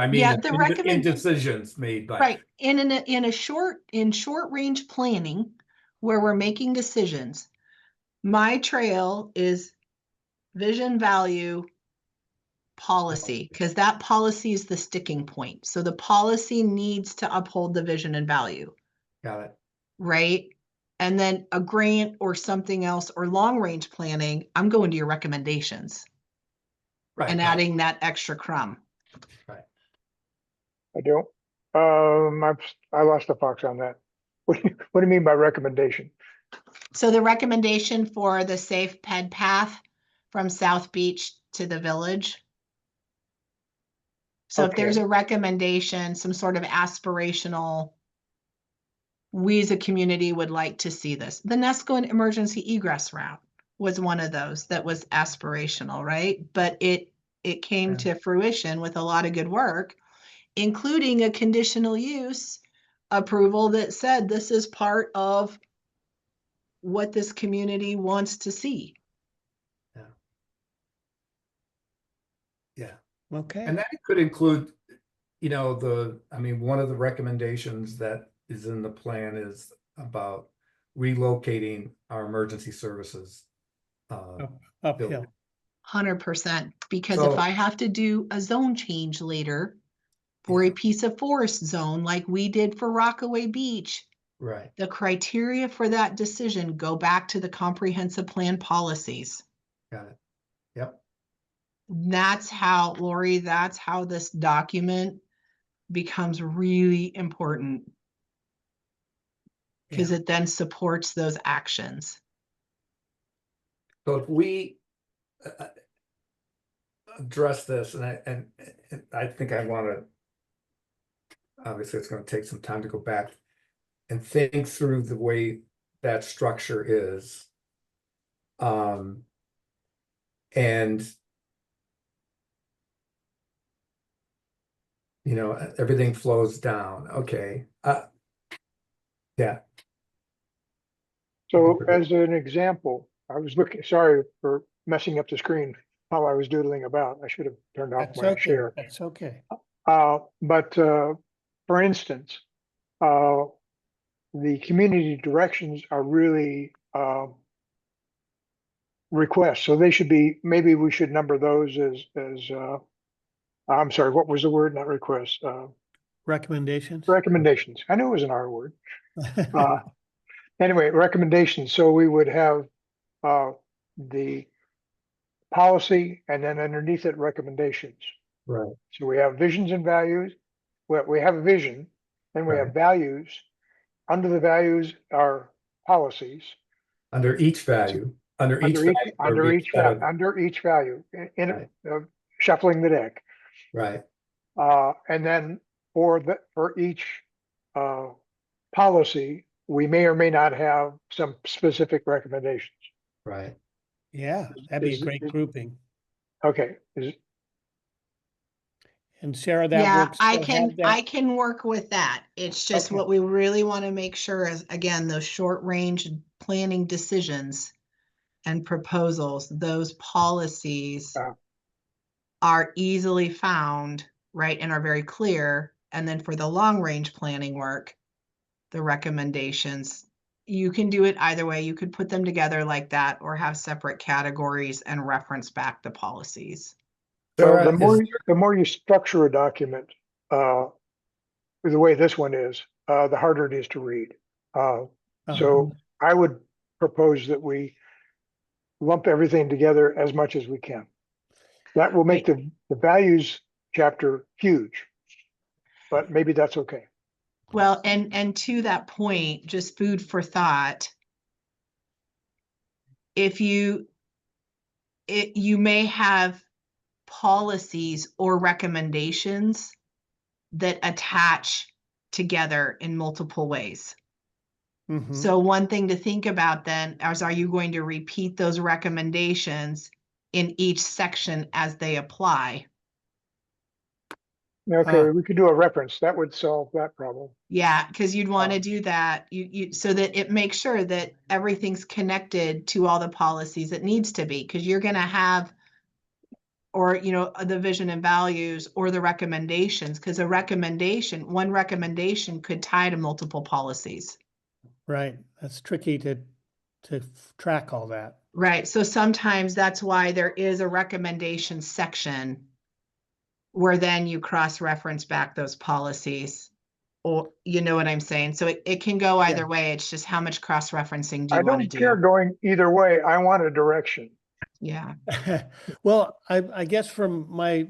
mean, in decisions made by right in short range planning, where we're making decisions, my trail is vision, value, policy, because that policy is the sticking point. So the policy needs to uphold the vision and value. Got it. Right. And then a grant or something else, or long range planning, I'm going to your recommendations. Right. And adding that extra crumb. Right. I don't. I lost the fox on that. What do you mean by recommendation? So the recommendation for the safe ped path from South Beach to the village. So if there's a recommendation, some sort of aspirational, we as a community would like to see this. The Nesco emergency egress route was one of those that was aspirational, right? But it came to fruition with a lot of good work, including a conditional use approval that said this is part of what this community wants to see. Okay. And that could include, you know, one of the recommendations that is in the plan is about relocating our emergency services. Uphill. building. 100%. Because if So- I have to do a zone change later for Yeah. a piece of forest zone like we did for Rockaway Beach, Right, the criteria for that decision go back to the comprehensive plan policies. got it. Yep, That's how, Lori, that's how this document becomes really important. Because it then supports those actions. so if we address this, and I think I want to, obviously it's going to take some time to go back and think through the way that structure is. And you know, everything flows down. Okay. Yeah. So as an example, I was looking, sorry for messing up the screen while I was doodling about. I should have turned off That's my okay. share. That's okay. But for instance, the community directions are really requests. So they should be, maybe we should number those as I'm sorry, what was the word? Not requests, Recommendations? recommendations. I knew it was an R word. Anyway, recommendations. So we would have the policy and then underneath it, recommendations. Right. So we have visions and values. We have a vision, then we have Right. values. Under the values are policies. Under each value, under each value. Under each value, in Right. shuffling the deck. Right, And then for each policy, we may or may not have some specific recommendations. right. Yeah, that'd be a great grouping. Okay, And Sarah, that Yeah, works. I to can have that- I can work with that. It's just Okay. what we really want to make sure is, again, those short range planning decisions and proposals, those policies Uh. are easily found, right, and are very clear. And then for the long range planning work, the recommendations, you can do it either way. You could put them together like that or have separate categories and reference back the policies. well, Sarah, the more you structure a document, the way this one is, the harder it is to read. So I would propose that we lump everything together as much as we can. That will make the values chapter huge, but maybe that's okay. Well, and to that point, just food for thought. If you may have policies or recommendations that attach together in multiple ways. Mhm. So one thing to think about then is, are you going to repeat those recommendations in each section as they apply? Okay, we could do a reference. That would solve that problem. Yeah, because you'd want to do that, you so that it makes sure that everything's connected to all the policies it needs to be, because you're going to have, or the vision and values or the recommendations, because one recommendation could tie to multiple policies. Right. That's tricky to track all that. Right. So sometimes that's why there is a recommendation section where then you cross-reference back those policies, or you know what I'm saying? So it can go either way. It's just how much cross-referencing do I you want to don't care do? going either way. I want a direction. Yeah. Well, I guess from my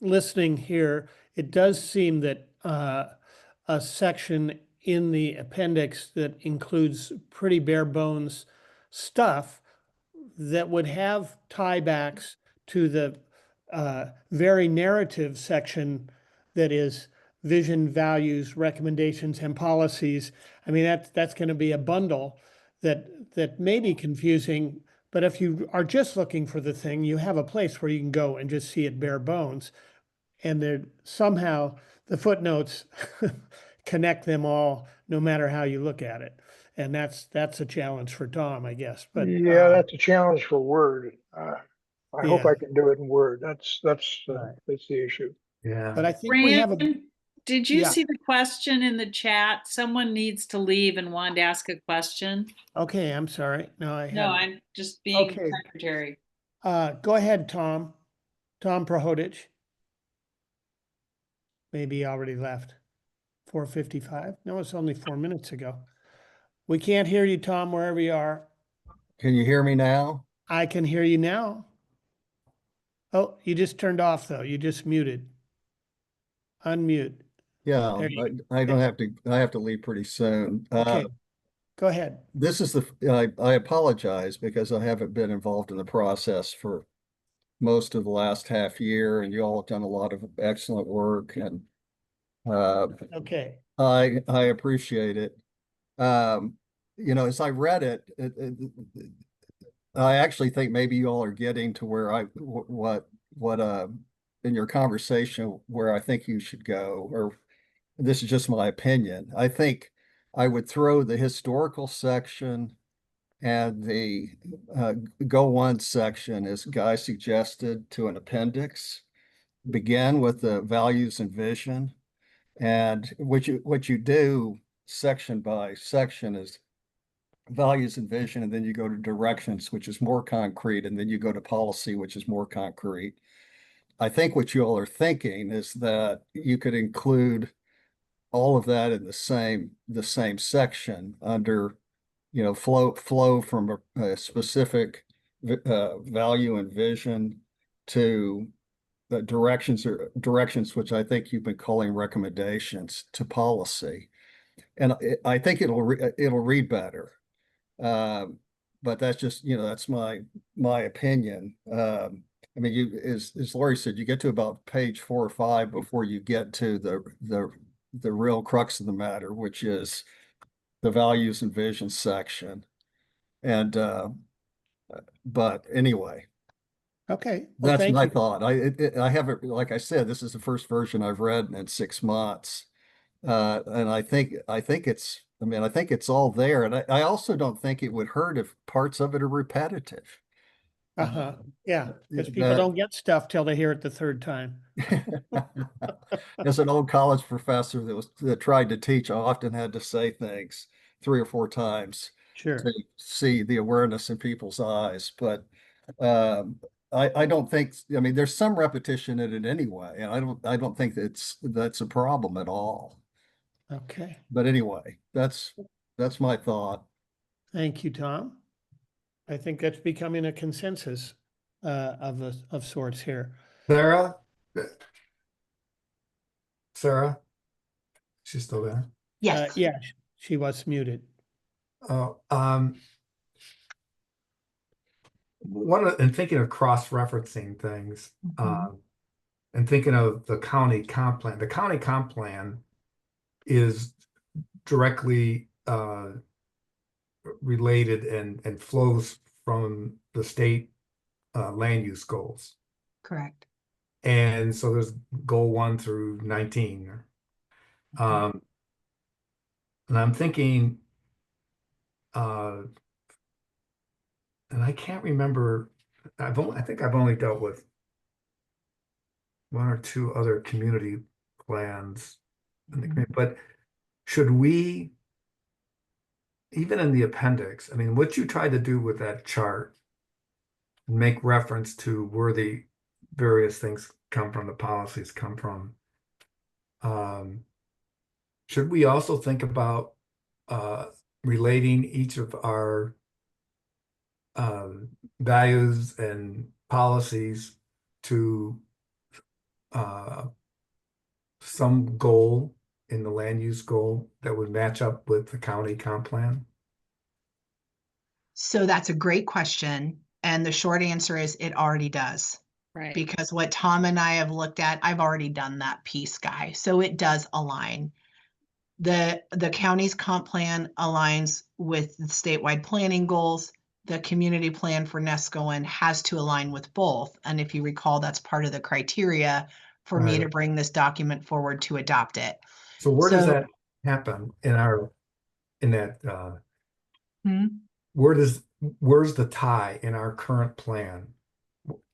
listening here, it does seem that a section in the appendix that includes pretty bare bones stuff that would have tiebacks to the very narrative section that is vision, values, recommendations, and policies. I mean, that's going to be a bundle that may be confusing, but if you are just looking for the thing, you have a place where you can go and just see it bare bones. And then somehow the footnotes connect them all, no matter how you look at it. And that's a challenge for Tom, I guess. But Yeah, that's a challenge for Word. I hope Yeah. I can do it in Word. That's Right. the issue. Yeah. But I think we have a, Rand, did you Yeah. see the question in the chat? Someone needs to leave and wanted to ask a question. okay, I'm sorry. No, I No, had, I'm just being Okay. secretary. go ahead, Tom. Tom Prohodich. Maybe he already left. 4:55. No, it's only 4 minutes ago. We can't hear you, Tom, wherever you are. Can you hear me now? I can hear you now. Oh, you just turned off though. You just muted. Unmute. Yeah, There you I don't have to, I have to leave pretty soon. Okay, go ahead. This is I apologize because I haven't been involved in the process for most of the last half year, and you all have done a lot of excellent work, and Okay. I appreciate it. As I read it, I actually think maybe you all are getting to where in your conversation where I think you should go, or this is just my opinion. I think I would throw the historical section and the Go One section, as Guy suggested, to an appendix. Begin with the values and vision, and what you do section by section is values and vision, and then you go to directions, which is more concrete, and then you go to policy, which is more concrete. I think what you all are thinking is that you could include all of that in the same section under, flow from a specific value and vision to the directions, which I think you've been calling recommendations, to policy. And I think it'll read better. But that's just, that's my opinion. I mean, as Lori said, you get to about page 4 or 5 before you get to the real crux of the matter, which is the values and vision section. And but anyway, Okay. Well, that's thank my you. thought. I haven't, like I said, this is the first version I've read in 6 months. And I think it's all there. And I also don't think it would hurt if parts of it are repetitive. Uh-huh. Yeah, because people that- don't get stuff till they hear it the third time. As an old college professor that tried to teach, I often had to say things 3 or 4 times Sure. to see the awareness in people's eyes. But I don't think, I mean, there's some repetition in it anyway, and I don't think that's a problem at all. Okay. But anyway, that's my thought. Thank you, Tom. I think that's becoming a consensus of sorts here. Sarah, she's still there. Yes. Yeah, she was muted. Oh, and thinking of cross-referencing things, and thinking of the county comp plan. The county comp plan is directly related and flows from the state land use goals. Correct. And so there's goal 1 through 19. And I'm thinking, and I can't remember, I think I've only dealt with 1 or 2 other community plans in the community, but should we, even in the appendix, I mean, what you tried to do with that chart, make reference to where the various things come from, the policies come from. Should we also think about relating each of our values and policies to some goal in the land use goal that would match up with the county comp plan? So that's a great question. And the short answer is it already does. Right. Because what Tom and I have looked at, I've already done that piece, Guy. So it does align. The county's comp plan aligns with the statewide planning goals. The community plan for Nescoan has to align with both. And if you recall, that's part of the criteria for me to bring this document forward to adopt it. So where does that happen in that where's the tie in our current plan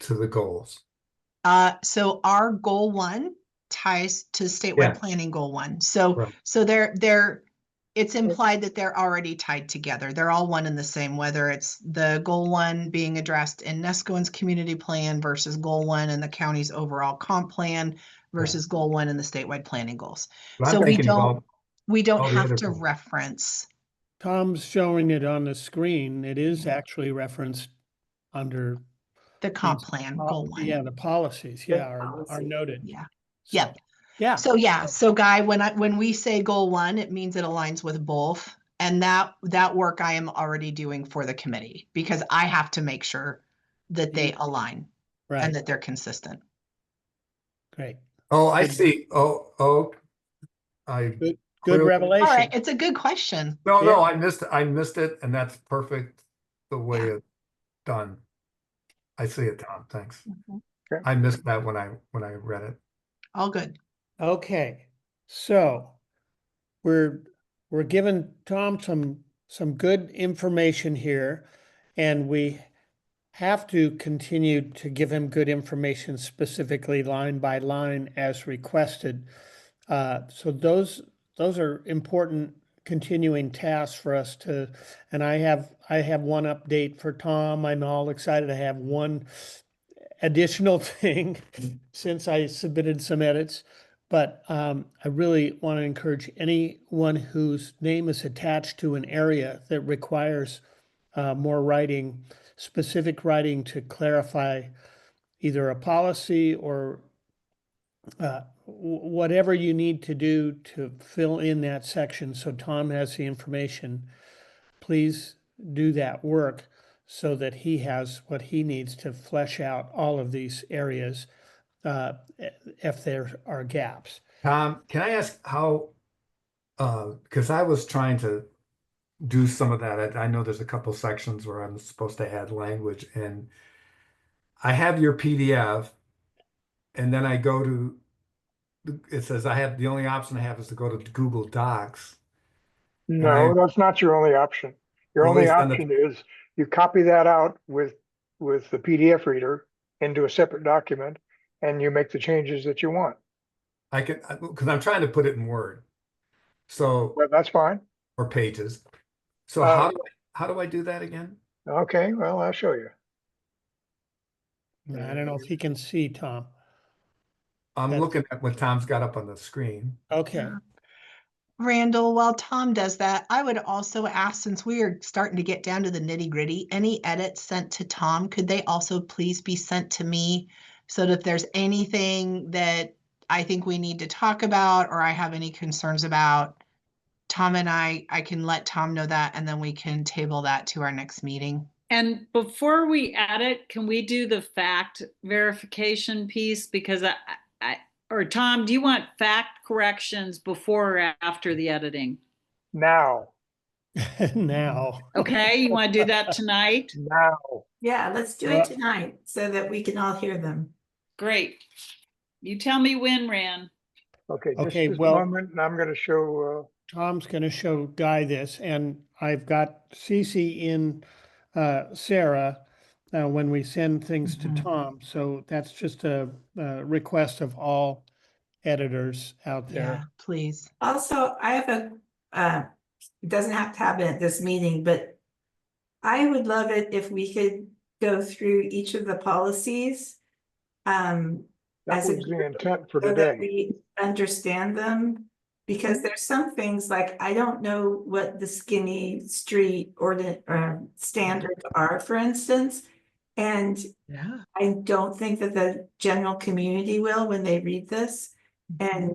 to the goals? So our goal 1 ties to statewide Yeah. planning goal 1. So, Right. so it's implied that they're already tied together. They're all one and the same, whether it's the goal 1 being addressed in Nesco's community plan versus goal 1 in the county's overall comp plan versus goal 1 in the statewide planning goals. But I'm So thinking about we don't all the have other to goals. reference. Tom's showing it on the screen. It is actually referenced under The comp these plan, po- goal 1. Yeah, the policies, The yeah, are policy. noted. Yeah. So, Yeah. yeah. So yeah, so Guy, when we say goal 1, it means it aligns with both. And that work I am already doing for the committee because I have to make sure that they align Right, and that they're consistent. great. Oh, I Good. see. Oh, I Good clearly, All revelation. right, it's a good question. no, Yeah. I missed it, and that's perfect the way Yeah. it's done. I see it, Tom. Thanks. Okay. I missed that when I read it. All good. Okay, so we're giving Tom some good information here, and we have to continue to give him good information specifically line by line as requested. So those are important continuing tasks for us to, and I have one update for Tom. I'm all excited to have one additional thing since I submitted some edits. But I really want to encourage anyone whose name is attached to an area that requires more writing, specific writing to clarify either a policy or whatever you need to do to fill in that section so Tom has the information. Please do that work so that he has what he needs to flesh out all of these areas if there are gaps. Tom, can I ask how, because I was trying to do some of that. I know there's a couple sections where I'm supposed to add language, and I have your PDF, and then I go to, it says the only option I have is to go to Google Docs. No, that's not your only option. Your Well, they only send option is you copy that out with the PDF reader into a separate document and you make the changes that you want. I can, because I'm trying to put it in Word. So, Well, that's fine. or pages. So how do I do that again? Okay, well, I'll show you. I don't know if he can see Tom. I'm That's- looking at what Tom's got up on the screen. Okay. Randall, while Tom does that, I would also ask, since we are starting to get down to the nitty gritty, any edits sent to Tom, could they also please be sent to me? So that if there's anything that I think we need to talk about or I have any concerns about, Tom and I can let Tom know that and then we can table that to our next meeting. And before we add it, can we do the fact verification piece? Because or Tom, do you want fact corrections before or after the editing? Now. Now. Okay, you want to do that tonight? Now. Yeah, let's do it tonight so that we can all hear them. Great. You tell me when, Ran. Okay, Okay, just a well- moment, and I'm going to show. Tom's going to show Guy this, and I've got Cece in Sarah when we send things to Tom. So that's just a request of all editors out Yeah, there. please. Also, I have it doesn't have to happen at this meeting, but I would love it if we could go through each of the policies. That As a was the intent for so that today. we understand them. Because there's some things like, I don't know what the skinny street standards are, for instance. And Yeah. I don't think that the general community will when they read this. And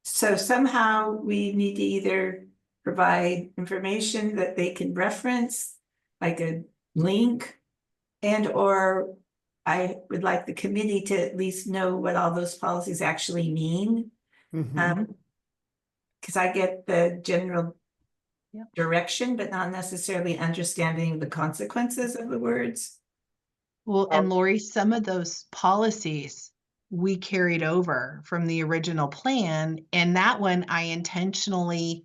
so somehow we need to either provide information that they can reference, like a link, and or I would like the committee to at least know what all those policies actually mean. Mhm. Because I get the general Yep. direction, but not necessarily understanding the consequences of the words. Well, and Lori, some of those policies we carried over from the original plan, and that one I intentionally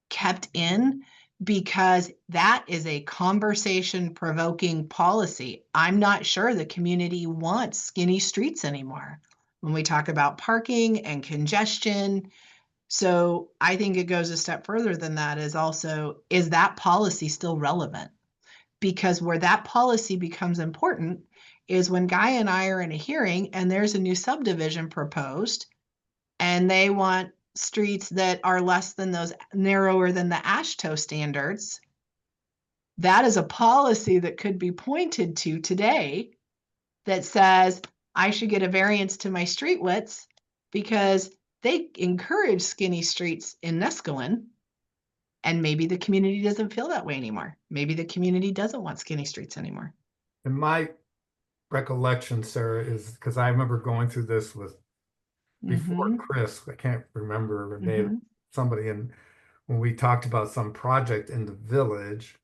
kept in because that is a conversation provoking policy. I'm not sure the community wants skinny streets anymore when we talk about parking and congestion. So I think it goes a step further than that, is also, is that policy still relevant? Because where that policy becomes important is when Guy and I are in a hearing and there's a new subdivision proposed and they want streets that are less than those, narrower than the ASHTO standards. That is a policy that could be pointed to today that says I should get a variance to my street widths because they encourage skinny streets in Neskowin. And maybe the community doesn't feel that way anymore. Maybe the community doesn't want skinny streets anymore. In my recollection, Sarah, is because I remember going through this with before Chris, I can't remember, it may have somebody, and when we talked about some project in the village,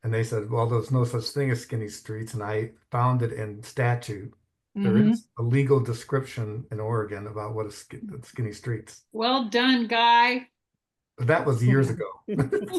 and they said, well, there's no such thing as skinny streets, and I found it in statute. There is a legal description in Oregon about what is skinny streets. Well done, Guy. But that was years ago.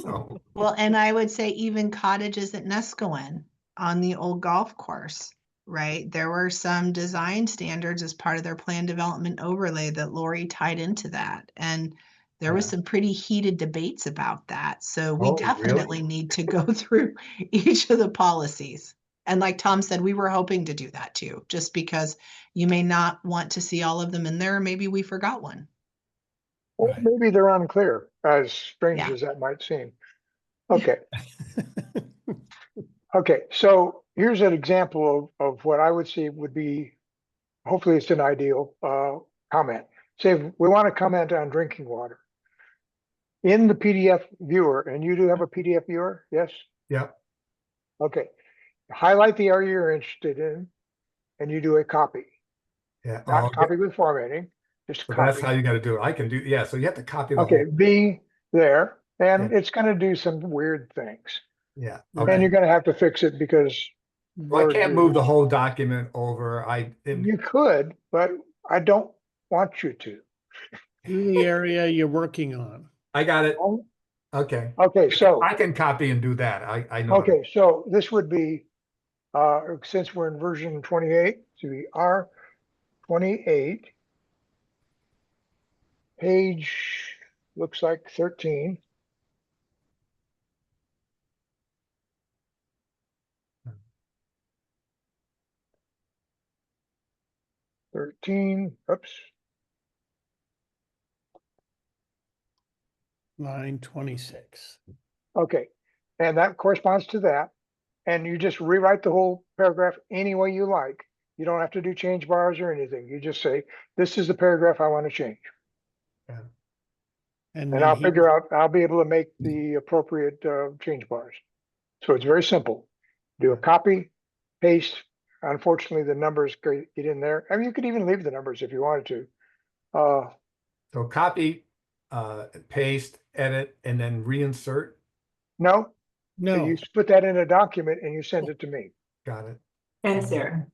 So. Well, and I would say even cottages at Neskowin on the old golf course, right? There were some design standards as part of their plan development overlay that Lori tied into that. And there was some pretty heated debates about that. So we definitely need to go through each of the policies. And like Tom said, we were hoping to do that too, just because you may not want to see all of them in there. Maybe we forgot one. Or maybe they're unclear, as strange as that might seem. Okay. Okay, so here's an example of what I would see would be, hopefully it's an ideal comment. Say we want to comment on drinking water. In the PDF viewer, and you do have a PDF viewer, yes? Yeah. Okay. Highlight the area you're interested in, and you do a copy. Yeah. Not copy with formatting, just copy. That's how you got to do it. I can do, yeah. So you have to copy the Okay, whole. be there, and it's going to do some weird things. Yeah. Okay. And you're going to have to fix it because. Well, I can't move the whole document over. You could, but I don't want you to. Do the area you're working on. I got it. Okay. Okay, so. I can copy and do that. I know. Okay, so this would be, since we're in version 28, to be R28, page, looks like 13. Oops. Line 26. Okay, and that corresponds to that. And you just rewrite the whole paragraph any way you like. You don't have to do change bars or anything. You just say, this is the paragraph I want to change. Yeah. And I'll figure out, I'll be able to make the appropriate change bars. So it's very simple. Do a copy, paste. Unfortunately, the numbers get in there. I mean, you could even leave the numbers if you wanted to. So copy, paste, edit, and then reinsert. No. No. So you put that in a document and you send it to me. Got it. And Sarah.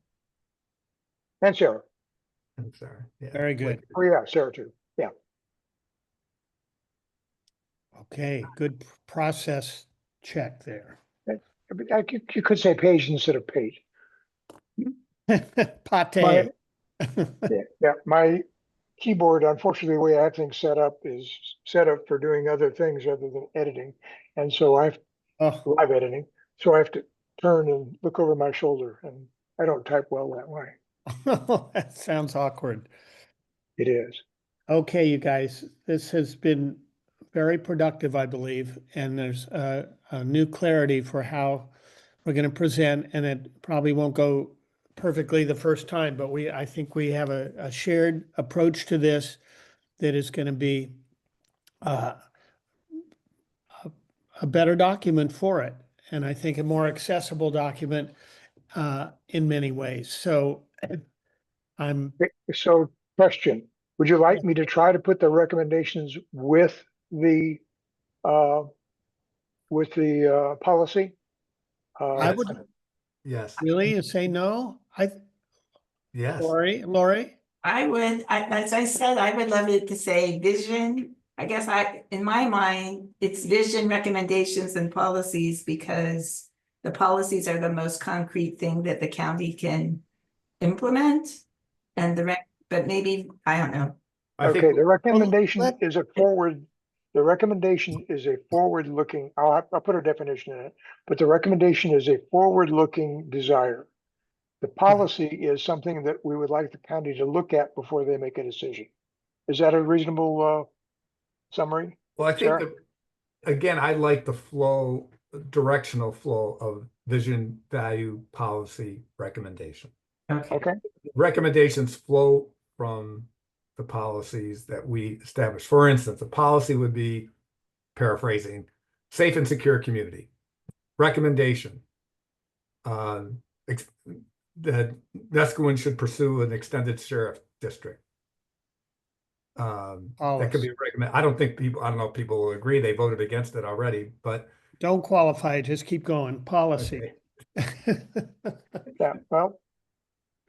And Sarah. And Sarah. Yeah. Very good. Oh yeah, Sarah too. Yeah. Okay, good process check there. You could say page instead of page. Pate. Yeah, my keyboard, unfortunately, the way I have things set up is set up for doing other things other than editing. And so I've live editing. So I have to turn and look over my shoulder, and I don't type well that way. That sounds awkward. It is. Okay, you guys, this has been very productive, I believe, and there's a new clarity for how we're going to present, and it probably won't go perfectly the first time, but I think we have a shared approach to this that is going to be a better document for it, and I think a more accessible document in many ways. So question, would you like me to try to put the recommendations with the policy? I would. Yes. Really? You say no? Yes. Lori? I would, as I said, I would love it to say vision. I guess in my mind, it's vision, recommendations, and policies, because the policies are the most concrete thing that the county can implement. And but maybe, I don't know. I Okay, think the recommendation let- is a forward, the recommendation is a forward-looking, I'll put a definition in it, but the recommendation is a forward-looking desire. The policy is something that we would like the county to look at before they make a decision. Is that a reasonable summary? Well, I think Sarah? that, again, I like the flow, directional flow of vision, value, policy, recommendation. Okay, Recommendations flow from the policies that we establish. For instance, a policy would be, paraphrasing, safe and secure community. Recommendation, that Nescoin should pursue an extended sheriff district. That could be recommended. I don't know if people will agree. They voted against it already, but Don't qualify, just keep going. Policy. yeah, well,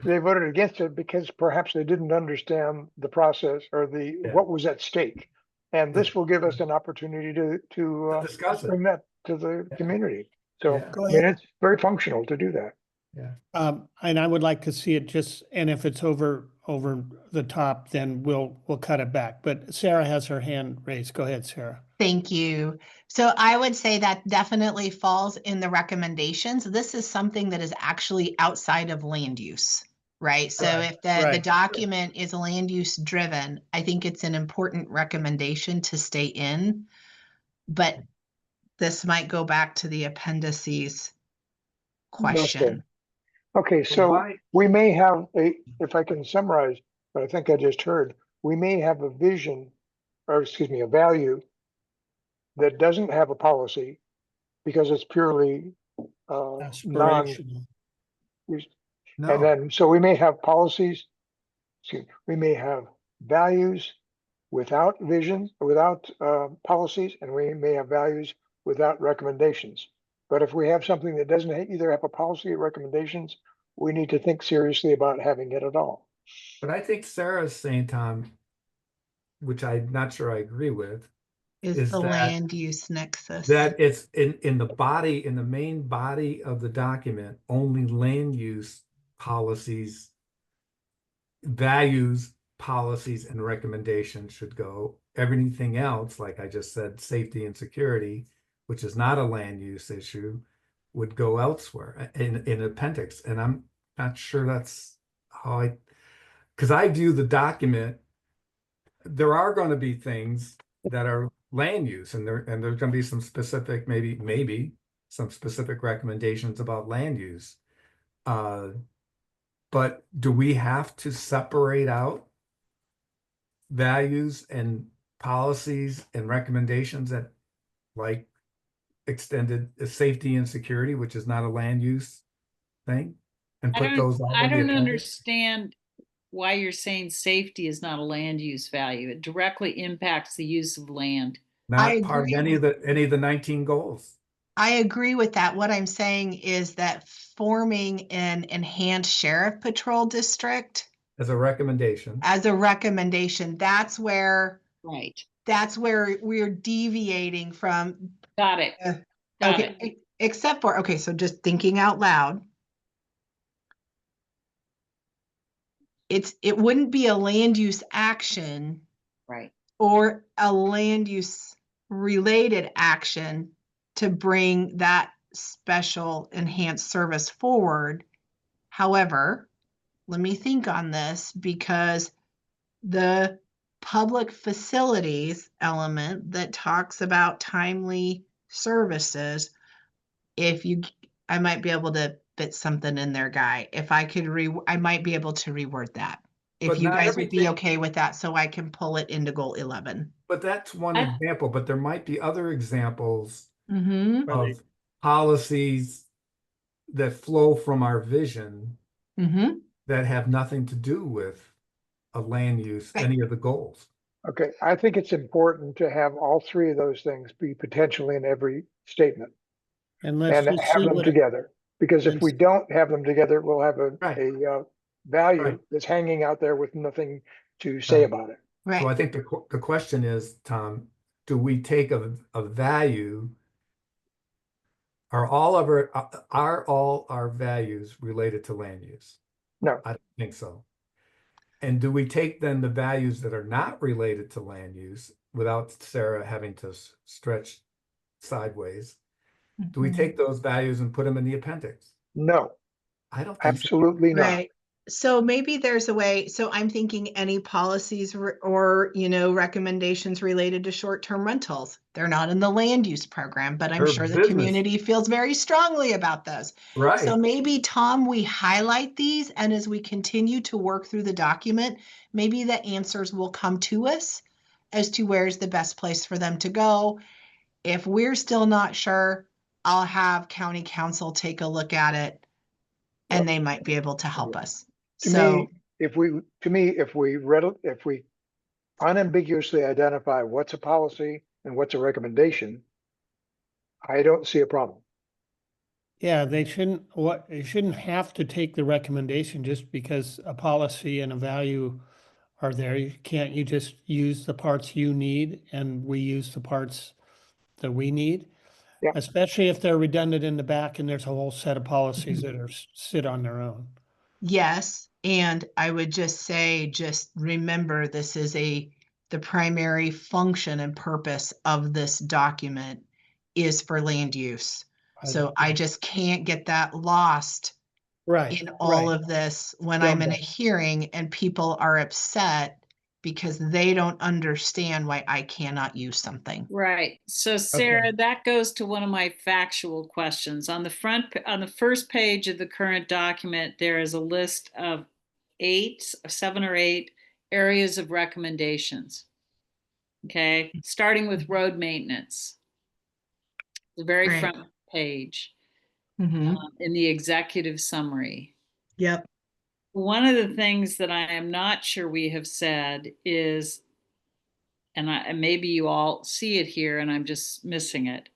they voted against it because perhaps they didn't understand the process or what was at stake. And this will give us an opportunity to discuss it. bring that to the community. So, Yeah. Go I mean, ahead. it's very functional to do that. And I would like to see it just, and if it's over the top, then we'll cut it back. But Sarah has her hand raised. Go ahead, Sarah. Thank you. So I would say that definitely falls in the recommendations. This is something that is actually outside of land use, right? So if the Right. document is land use driven, I think it's an important recommendation to stay in. But this might go back to the appendices question. Okay, so why- we may have if I can summarize what I think I just heard, we may have a vision, or excuse me, a value that doesn't have a policy because it's purely non, Aspirational. and No, then, so we may have policies, we may have values without vision, without policies, and we may have values without recommendations. But if we have something that doesn't either have a policy or recommendations, we need to think seriously about having it at all. but I think Sarah's saying, Tom, which I'm not sure I agree with, Is the that land use nexus. that it's in the main body of the document, only land use policies, values, policies, and recommendations should go. Everything else, like I just said, safety and security, which is not a land use issue, would go elsewhere in appendix. And I'm not sure that's how because I view the document, there are going to be things that are land use, and there's going to be some specific, maybe some specific recommendations about land use. But do we have to separate out values and policies and recommendations that, like, extended safety and security, which is not a land use thing, and put those all I in the don't appendix? understand why you're saying safety is not a land use value. It directly impacts the use of land. I Not part of agree. any of the 19 goals. I agree with that. What I'm saying is that forming an enhanced sheriff patrol district As a recommendation. as a recommendation, that's where Right. we're deviating from. Got it. Got it. Okay, except for, okay, so just thinking out loud. It wouldn't be a land use action Right. or a land use related action to bring that special enhanced service forward. However, let me think on this, because the public facilities element that talks about timely services, I might be able to fit something in there, Guy. If I could I might be able to reword that. If But you not guys would be everything- okay with that, so I can pull it into goal 11. But that's one I- example, but there might be other examples Mm-hmm, Right. of policies that flow from our vision mm-hmm. that have nothing to do with a land use, Right. any of the goals. Okay, I think it's important to have all three of those things be potentially in every statement And let's and just have see them what, together. Because if and we don't have them together, we'll have Right. a value Right. that's hanging out there with nothing to say Right. about it. So I Right. think the question is, Tom, do we take a value? Are all our values related to land use? No, I don't think so. And do we take then the values that are not related to land use without Sarah having to stretch sideways? Do we Mhm. take those values and put them in the appendix? no, I don't think so. absolutely not. Right. So maybe there's a way, so I'm thinking any policies or, recommendations related to short-term rentals. They're not in the land use program, but I'm Her sure the business, community feels very strongly about those. So right? maybe, Tom, we highlight these, and as we continue to work through the document, maybe the answers will come to us as to where's the best place for them to go. If we're still not sure, I'll have county council take a look at it, Well, and they might be able to help us. To So, me, if we unambiguously identify what's a policy and what's a recommendation, I don't see a problem. Yeah, they shouldn't have to take the recommendation just because a policy and a value are there. You just use the parts you need and we use the parts that we need? Yeah. Especially if they're redundant in the back and there's a whole set of policies that are sit on their own. yes, and I would just say, just remember, this is the primary function and purpose of this document is for land use. So I just can't get that lost Right, in all right. of this when I'm in a Jumble. hearing and people are upset because they don't understand why I cannot use something. Right. So Sarah, that goes to one of my factual questions. On the first page of the current document, there is a list of 7 or 8 areas of recommendations. Okay, starting with road maintenance, the very Right. front page Mm-hmm. in the executive summary. Yep. One of the things that I am not sure we have said is, and maybe you all see it here and I'm just missing it,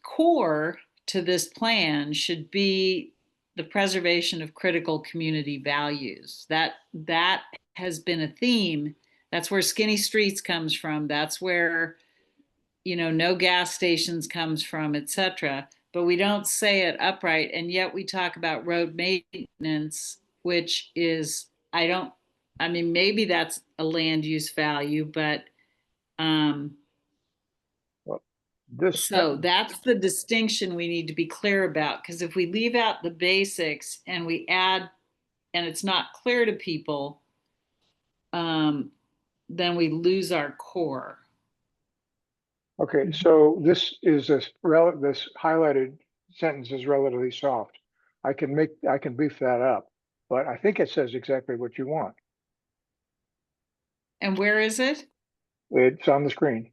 core to this plan should be the preservation of critical community values. That has been a theme. That's where skinny streets comes from. That's where, no gas stations comes from, etc. But we don't say it upright. And yet we talk about road maintenance, which is, maybe that's a land use value, but Well, this so that's the distinction we need to be clear about, because if we leave out the basics and we add, and it's not clear to people, then we lose our core. Okay, so this highlighted sentence is relatively soft. I can beef that up, but I think it says exactly what you want. And where is it? It's on the screen.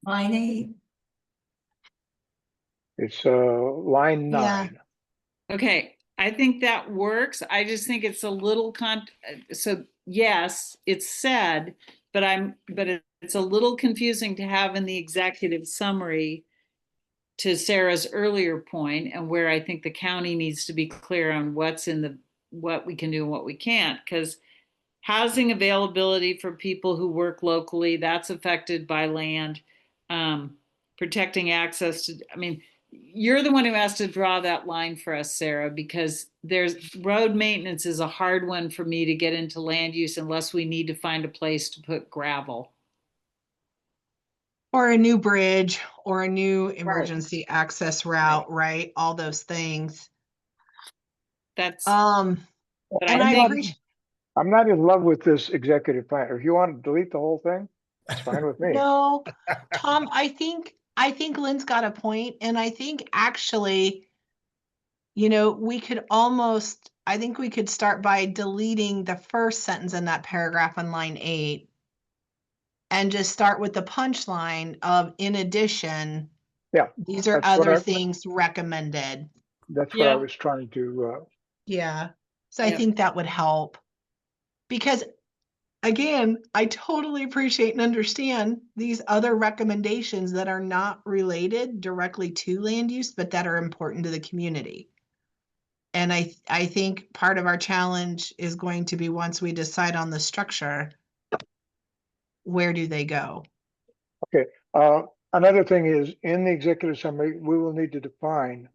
Line 8. It's line 9. Okay, I think that works. I just think it's a little so yes, it's said, but it's a little confusing to have in the executive summary, to Sarah's earlier point, and where I think the county needs to be clear on what we can do and what we can't, because housing availability for people who work locally, that's affected by land. Protecting access to, you're the one who has to draw that line for us, Sarah, because road maintenance is a hard one for me to get into land use unless we need to find a place to put gravel. Or a new bridge or a new emergency access route, right? All those things. That's, And I appreciate. I'm not in love with this executive plan. If you want to delete the whole thing, it's fine with me. No, Tom, I think Lynn's got a point, and I think actually, we could I think we could start by deleting the first sentence in that paragraph on line 8 and just start with the punchline of, in addition, Yeah, these are that's what other things recommended. That's what I was trying to. Yeah. So I think that would help, because again, I totally appreciate and understand these other recommendations that are not related directly to land use, but that are important to the community. And I think part of our challenge is going to be, once we decide on the structure, where do they go? Okay, another thing is, in the executive summary, we will need to define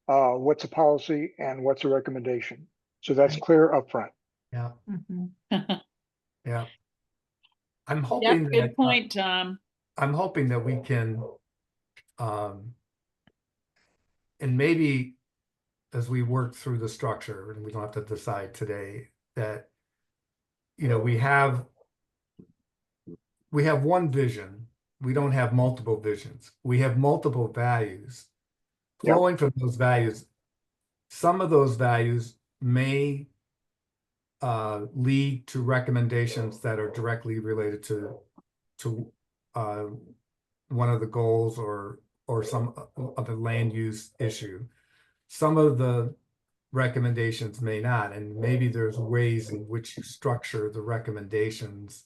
what's a policy and what's a recommendation. So that's Right. clear upfront. Yeah, Mhm. yeah. I'm Yep, hoping good that, point, Tom. I'm hoping that we can, and maybe as we work through the structure, and we don't have to decide today, that, you know, we have one vision. We don't have multiple visions. We have multiple values. Yep. Flowing from those values, some of those values may lead to recommendations that are directly related to one of the goals or some of the land use issue. Some of the recommendations may not, and maybe there's ways in which you structure the recommendations.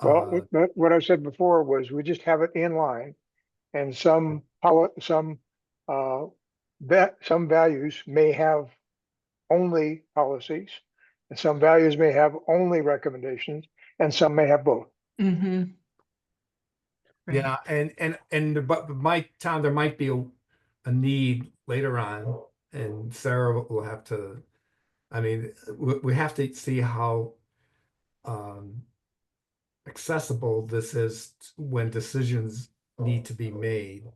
Well, what I said before was we just have it in line, and some values may have only policies, and some values may have only recommendations, and some may have both. Mhm. Right. Yeah, but Tom, there might be a need later on, and Sarah will have to. I mean, we have to see how accessible this is when decisions need to be made.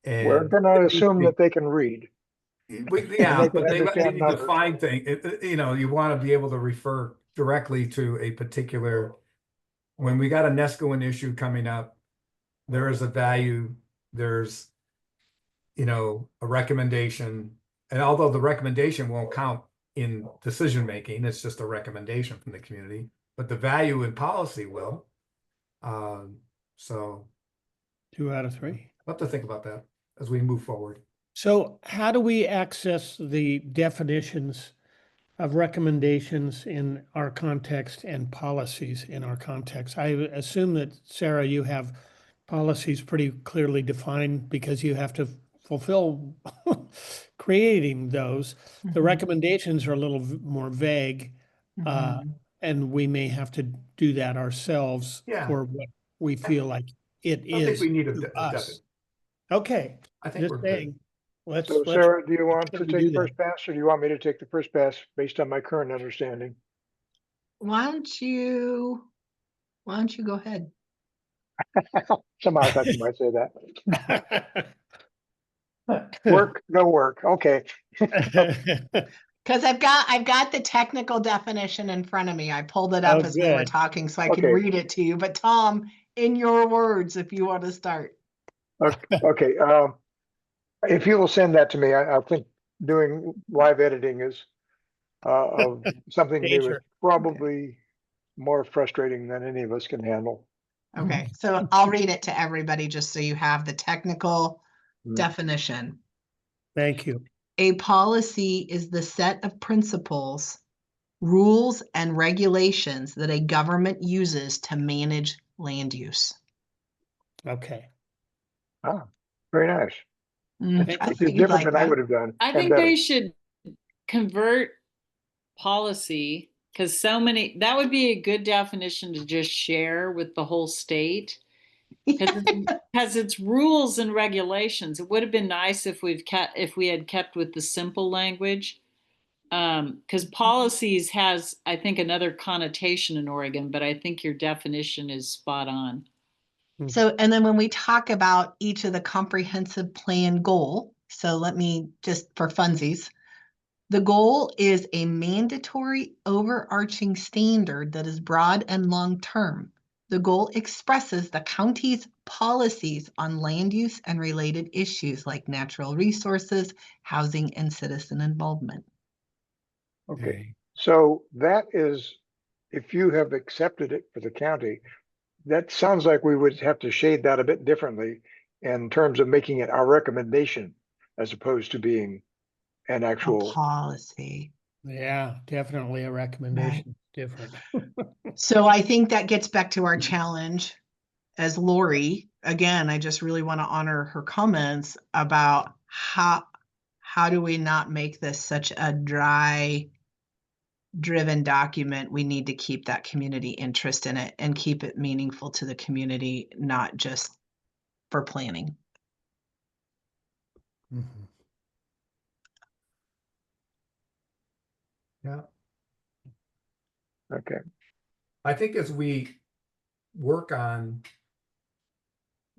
We're And gonna assume that they can read. yeah, they can but they understand need to numbers. define things. You know, you want to be able to refer directly to a particular. When we got a Nescoin issue coming up, there is a value. There's, you know, a recommendation, and although the recommendation won't count in decision making, it's just a recommendation from the community, but the value in policy will. So 2 out of 3. we'll have to think about that as we move forward. So how do we access the definitions of recommendations in our context and policies in our context? I assume that, Sarah, you have policies pretty clearly defined because you have to fulfill creating those. The Mhm. recommendations are a little more vague, Mhm. and we may have to do that ourselves Yeah. for what we feel like it I don't think is we need to a us. Okay, I think just we're saying. good. Let's So, let's Sarah, do you want can to we take do that? first pass, or do you want me to take the first pass based on my current understanding? Why don't you go ahead? Somehow I thought you might say that. Work, no work. Okay. Because I've got the technical definition in front of me. I pulled it up Oh, as we were good. talking so I could Okay. read it to you. But Tom, in your words, if you want to start. Okay. If you will send that to me, I think doing live editing is of something new is Nature. probably more frustrating than any of us can handle. Okay, so I'll read it to everybody just so you have the technical definition. Thank you. A policy is the set of principles, rules, and regulations that a government uses to manage land use. Okay. Ah, very nice. I Which is thought you'd different like than I that. would have done. I and think better. they should convert policy, because that would be a good definition to just share with the whole state. Because it's rules and regulations. It would have been nice if we had kept with the simple language. Because policies has, I think, another connotation in Oregon, but I think your definition is spot on. So, and then when we talk about each of the comprehensive plan goal, so let me just for funsies, the goal is a mandatory overarching standard that is broad and long-term. The goal expresses the county's policies on land use and related issues like natural resources, housing, and citizen involvement. Okay. So that is, if you have accepted it for the county, that sounds like we would have to shade that a bit differently in terms of making it our recommendation as opposed to being an A actual. policy. Yeah, definitely a recommendation. Different. So I think that gets back to our challenge as Lori. Again, I just really want to honor her comments about how how do we not make this such a dry driven document? We need to keep that community interest in it and keep it meaningful to the community, not just for planning. Mhm. Yeah. Okay. I think as we work on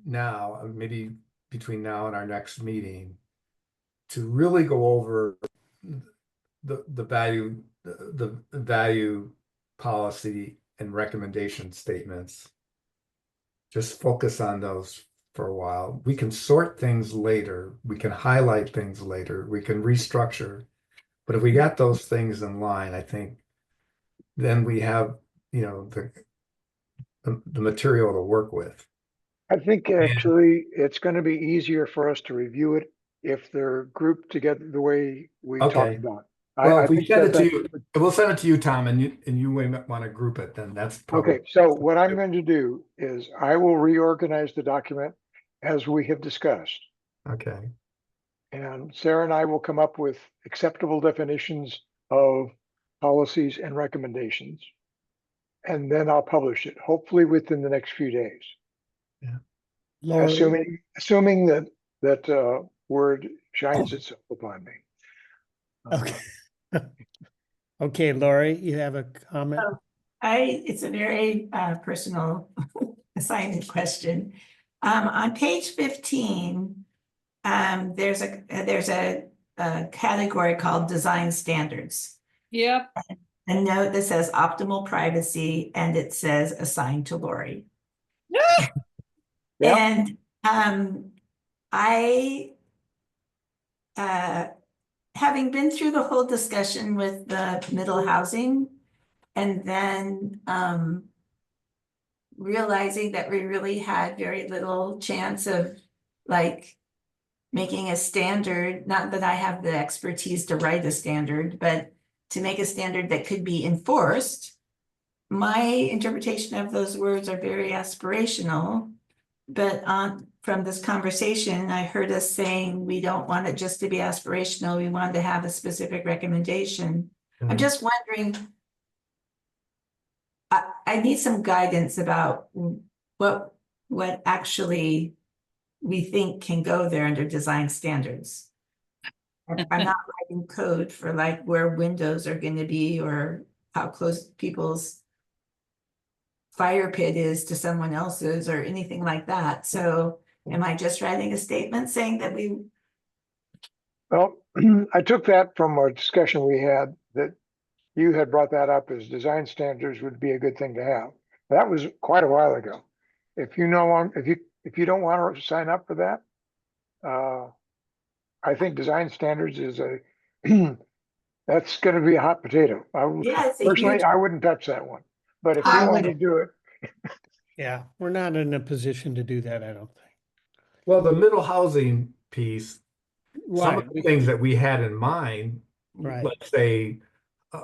now, maybe between now and our next meeting, to really go over the value policy and recommendation statements. Just focus on those for a while. We can sort things later. We can highlight things later. We can restructure. But if we got those things in line, I think then we have, the material to work with. I think actually it's going to be easier for us to review it if they're grouped together the way we talked Okay. about. Well, I if we think send it to that you, we'll send it to you, Tom, and you might want to group it, then that's probably. okay, so what I'm going to do is I will reorganize the document as we have discussed. Okay. And Sarah and I will come up with acceptable definitions of policies and recommendations. And then I'll publish it, hopefully within the next few days. Lori, Assuming that word shines itself upon me. okay. Okay, Lori, you have a comment? Oh, it's a very personal assignment question. On page 15, there's a category called design standards. Yep. A note that says optimal privacy, and it says assigned to Lori. Yeah. And I, having been through the whole discussion with the middle housing, and then realizing that we really had very little chance of like making a standard, not that I have the expertise to write a standard, but to make a standard that could be enforced. My interpretation of those words are very aspirational, but from this conversation, I heard us saying we don't want it just to be aspirational. We want to have a specific recommendation. I'm just wondering, I need some guidance about what actually we think can go there under design standards. I'm not writing code for like where windows are going to be or how close people's fire pit is to someone else's or anything like that. So am I just writing a statement saying that we? Well, I took that from a discussion we had that you had brought that up as design standards would be a good thing to have. That was quite a while ago. If you don't want to sign up for that, I think design standards is that's going to be a hot potato. Personally, I wouldn't touch that one. But if you want to do it, yeah, we're not in a position to do that, I don't think. Well, the middle housing piece, some of Right. the things that we had in mind, Right. let's say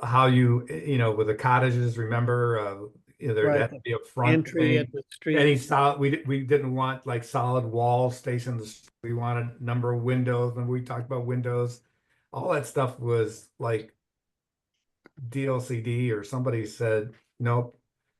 how with the cottages, remember, there Right. had to be a front Entry at thing. the street. Any solid, we didn't want like solid walls facing the street. We wanted a number of windows, and we talked about windows. All that stuff was like DLCD, or somebody said, nope,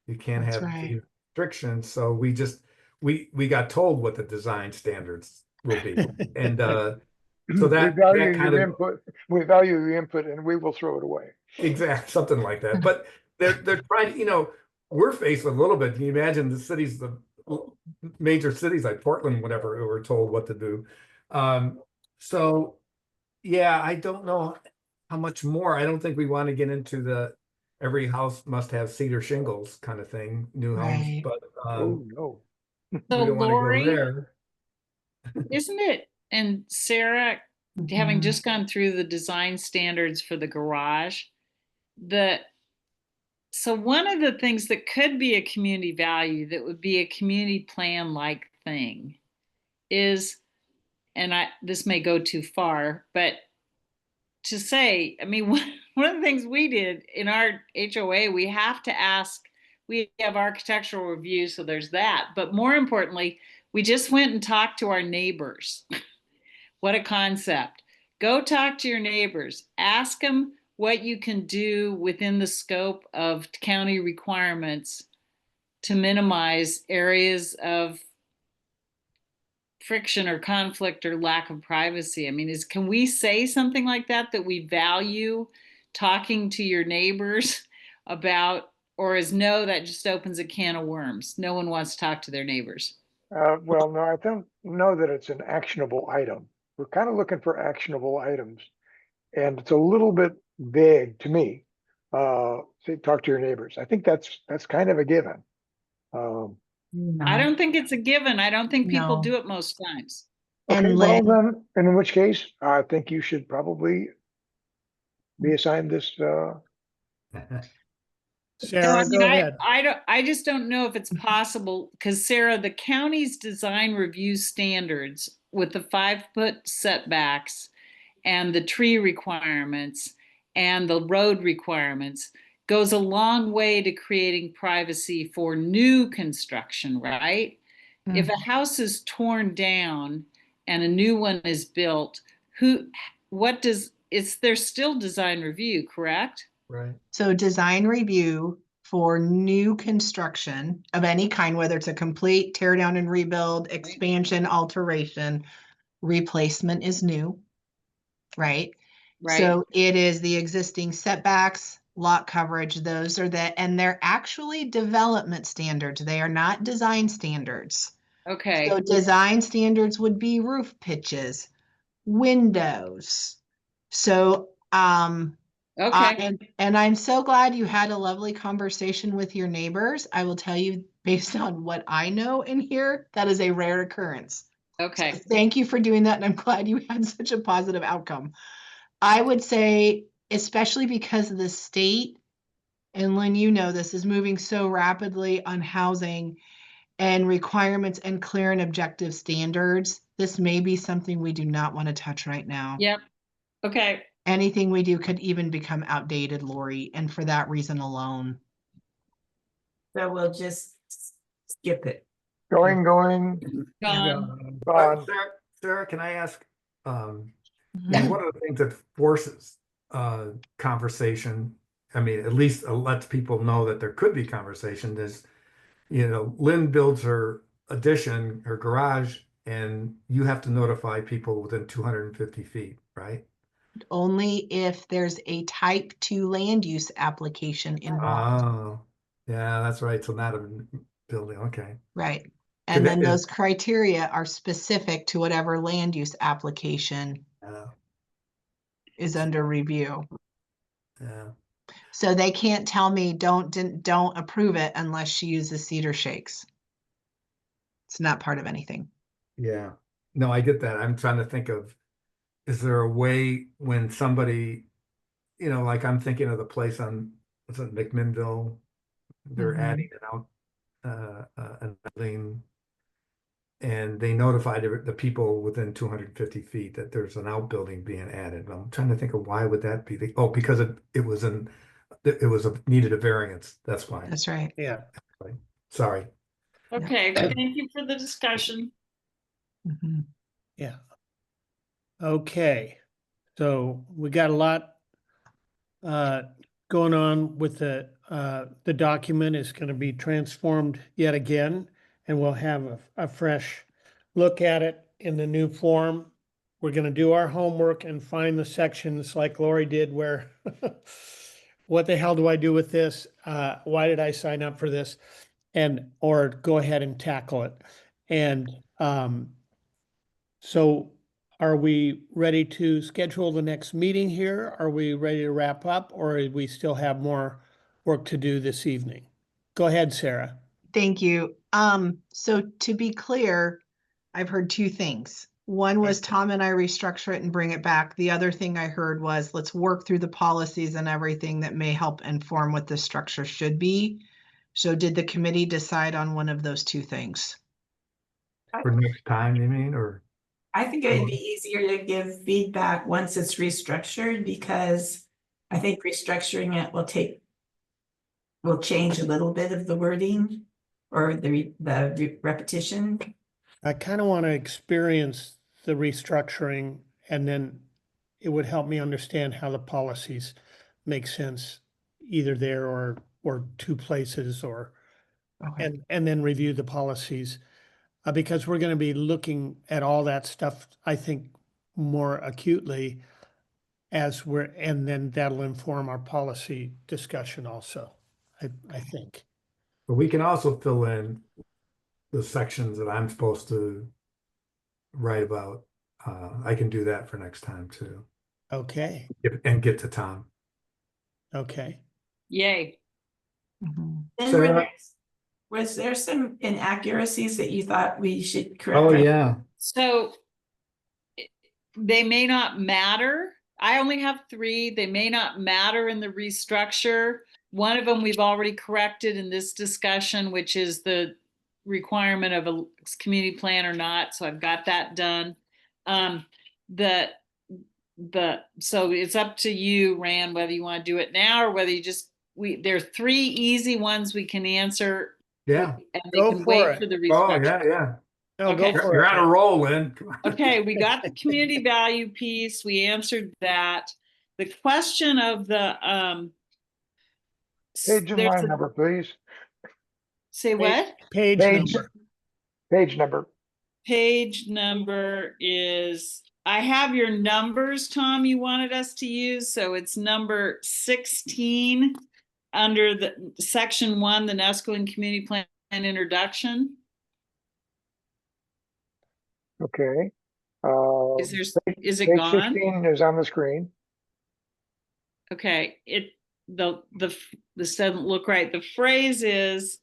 you can't That's have right. these restrictions. So we just we got told what the design standards will be, and so that kind of input. We value your input, and we will throw it away. exactly something like that. But they're trying. We're faced with a little bit. Can you imagine the cities, the major cities like Portland, whatever, who were told what to do? So yeah, I don't know how much more. I don't think we want to get into the every house must have cedar shingles kind of thing, new homes, Right. but Oh no. we So don't want to go Lori, there. isn't it? And Sarah, having Mhm. just gone through the design standards for the garage, so one of the things that could be a community value that would be a community plan like thing is, and this may go too far, but to say, I mean, one of the things we did in our HOA, we have to ask, we have architectural review, so there's that. But more importantly, we just went and talked to our neighbors. What a concept. Go talk to your neighbors. Ask them what you can do within the scope of county requirements to minimize areas of friction or conflict or lack of privacy. I mean, can we say something like that, that we value talking to your neighbors about, or is no, that just opens a can of worms? No one wants to talk to their neighbors. Well, no, I don't know that it's an actionable item. We're kind of looking for actionable items. And it's a little bit vague to me. Say, talk to your neighbors. I think that's kind of a given. I don't think it's a given. I don't think people No. do it most times. Okay, And well Lynn, then, and in which case, I think you should probably be assigned this. Sarah, go ahead. I just don't know if it's possible, because Sarah, the county's design review standards with the 5-foot setbacks and the tree requirements and the road requirements goes a long way to creating privacy for new construction, right? If a house is torn down and a new one is built, there's still design review, correct? Right. so design review for new construction of any kind, whether it's a complete tear down and rebuild, expansion, alteration, replacement is new, right? Right. So it is the existing setbacks, lot coverage, those are and they're actually development standards. They are not design standards. Okay. So design standards would be roof pitches, windows. So, Okay. and I'm so glad you had a lovely conversation with your neighbors. I will tell you, based on what I know in here, that is a rare occurrence. Okay. So thank you for doing that, and I'm glad you had such a positive outcome. I would say, especially because the state, and Lynn, you know, this is moving so rapidly on housing and requirements and clear and objective standards, this may be something we do not want to touch right now. Yep. Okay. Anything we do could even become outdated, Lori, and for that reason alone. So we'll just skip it. Going. Gone. Gone. Sarah, can I ask, Yeah. one of the things that forces conversation, I mean, at least lets people know that there could be conversation is, Lynn builds her addition, her garage, and you have to notify people within 250 feet, right? Only if there's a type 2 land use application involved. Oh, yeah, that's right. So not a building, okay. Right. And that then is- those criteria are specific to whatever land use application is under review. Yeah. So they can't tell me don't approve it unless she uses cedar shakes. It's not part of anything. Yeah. No, I get that. I'm trying to think of, is there a way when somebody, like I'm thinking of the place on, what's it, McMinnville, they're Mhm. adding it out, an building, and they notified the people within 250 feet that there's an outbuilding being added. I'm trying to think of why would that be? Because needed a variance. That's why. That's right. Yeah. Sorry. Okay. Thank you for the discussion. Mhm. Yeah. Okay. So we got a lot going on with the document is going to be transformed yet again, and we'll have a fresh look at it in the new form. We're going to do our homework and find the sections like Lori did where what the hell do I do with this? Why did I sign up for this? Or go ahead and tackle it. And so are we ready to schedule the next meeting here? Are we ready to wrap up, or do we still have more work to do this evening? Go ahead, Sarah. Thank you. So to be clear, I've heard two things. One was Tom and I restructure it and bring it back. The other thing I heard was let's work through the policies and everything that may help inform what the structure should be. So did the committee decide on one of those two things? For next time, you mean, or? I think it'd be easier to give feedback once it's restructured, because I think restructuring it will change a little bit of the wording or the repetition. I kind of want to experience the restructuring and then it would help me understand how the policies make sense either there or two places or, Okay. and then review the policies. Because we're going to be looking at all that stuff, I think, more acutely as and then that'll inform our policy discussion also, I think. But we can also fill in the sections that I'm supposed to write about. I can do that for next time too. Okay, And get to Tom. okay. Yay. Mhm. Then Sarah? was there some inaccuracies that you thought we should correct? Oh, yeah. So they may not matter. I only have 3. They may not matter in the restructure. One of them we've already corrected in this discussion, which is the requirement of a community plan or not. So I've got that done. So it's up to you, Rand, whether you want to do it now or whether you just, there are 3 easy ones we can answer. Yeah. And they Go can for wait it. for the Oh, restructure. yeah, yeah. No, go Okay. for You're it. on a roll, Lynn. Come on. Okay, we got the community value piece. We answered that. The question of the Page and there's line a- number, please. say what? Page Page, number. page number. Page number is, I have your numbers, Tom, you wanted us to use. So it's number 16 under the section 1, the Nescoin Community Plan Introduction. Okay. Is it Page gone? 16 is on the screen. Okay, this doesn't look right. The phrase is,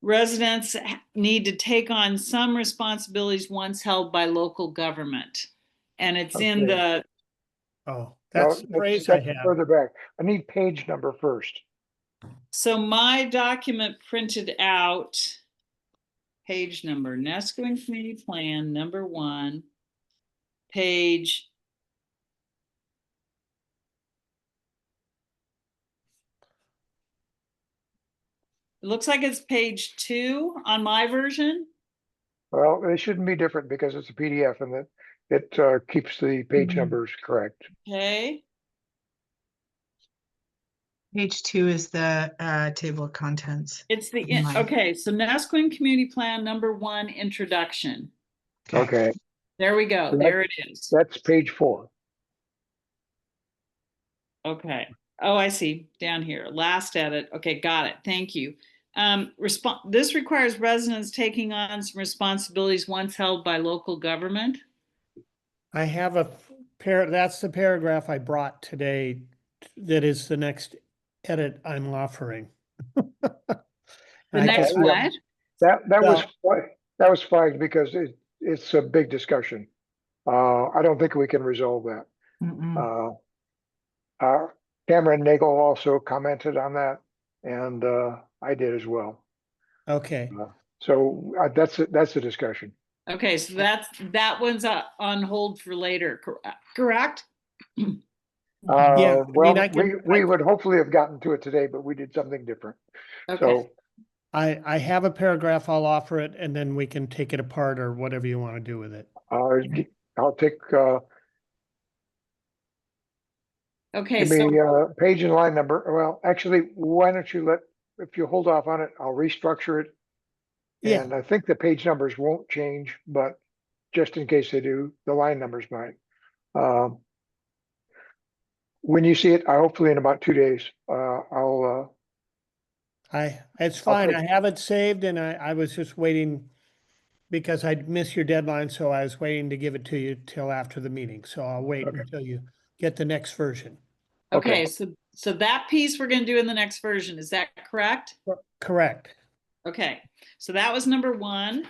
residents need to take on some responsibilities once held by local government. And it's in Okay. the, Oh, No, that's the phrase I have. further back. I need page number first. so my document printed out, page number, Nescoin Community Plan, number 1, page. It looks like it's page 2 on my version. Well, it shouldn't be different because it's a PDF and that it keeps the page Mhm. numbers correct. Okay, Page 2 is the table of contents. it's the, Mine. okay, so Nescoin Community Plan, number 1, introduction. Okay, There we go. So There it is. that's page 4. Okay. Oh, I see. Down here. Last edit. Okay, got it. Thank you. This requires residents taking on some responsibilities once held by local government. I have that's the paragraph I brought today. That is the next edit I'm offering. The I next just- yeah. what? That was flagged because it's a big discussion. I don't think we can resolve that. Mm-mm. Cameron Nagel also commented on that, and I did as well. Okay, So that's a discussion. Okay, so that one's on hold for later, correct? Yeah, I Well, mean, we would hopefully have gotten to it today, but we did something different. Okay. So I have a paragraph, I'll offer it, and then we can take it apart or whatever you want to do with it. I'll take, Okay, give so me page and line number. Well, actually, why don't you if you hold off on it, I'll restructure it. Yeah, And I think the page numbers won't change, but just in case they do, the line numbers might. When you see it, hopefully in about 2 days, it's fine. take- I have it saved and I was just waiting because I'd missed your deadline, so I was waiting to give it to you till after the meeting. So I'll wait Okay. until you get the next version. okay, so that piece we're going to do in the next version. Is that correct? Correct. Okay, so that was number 1.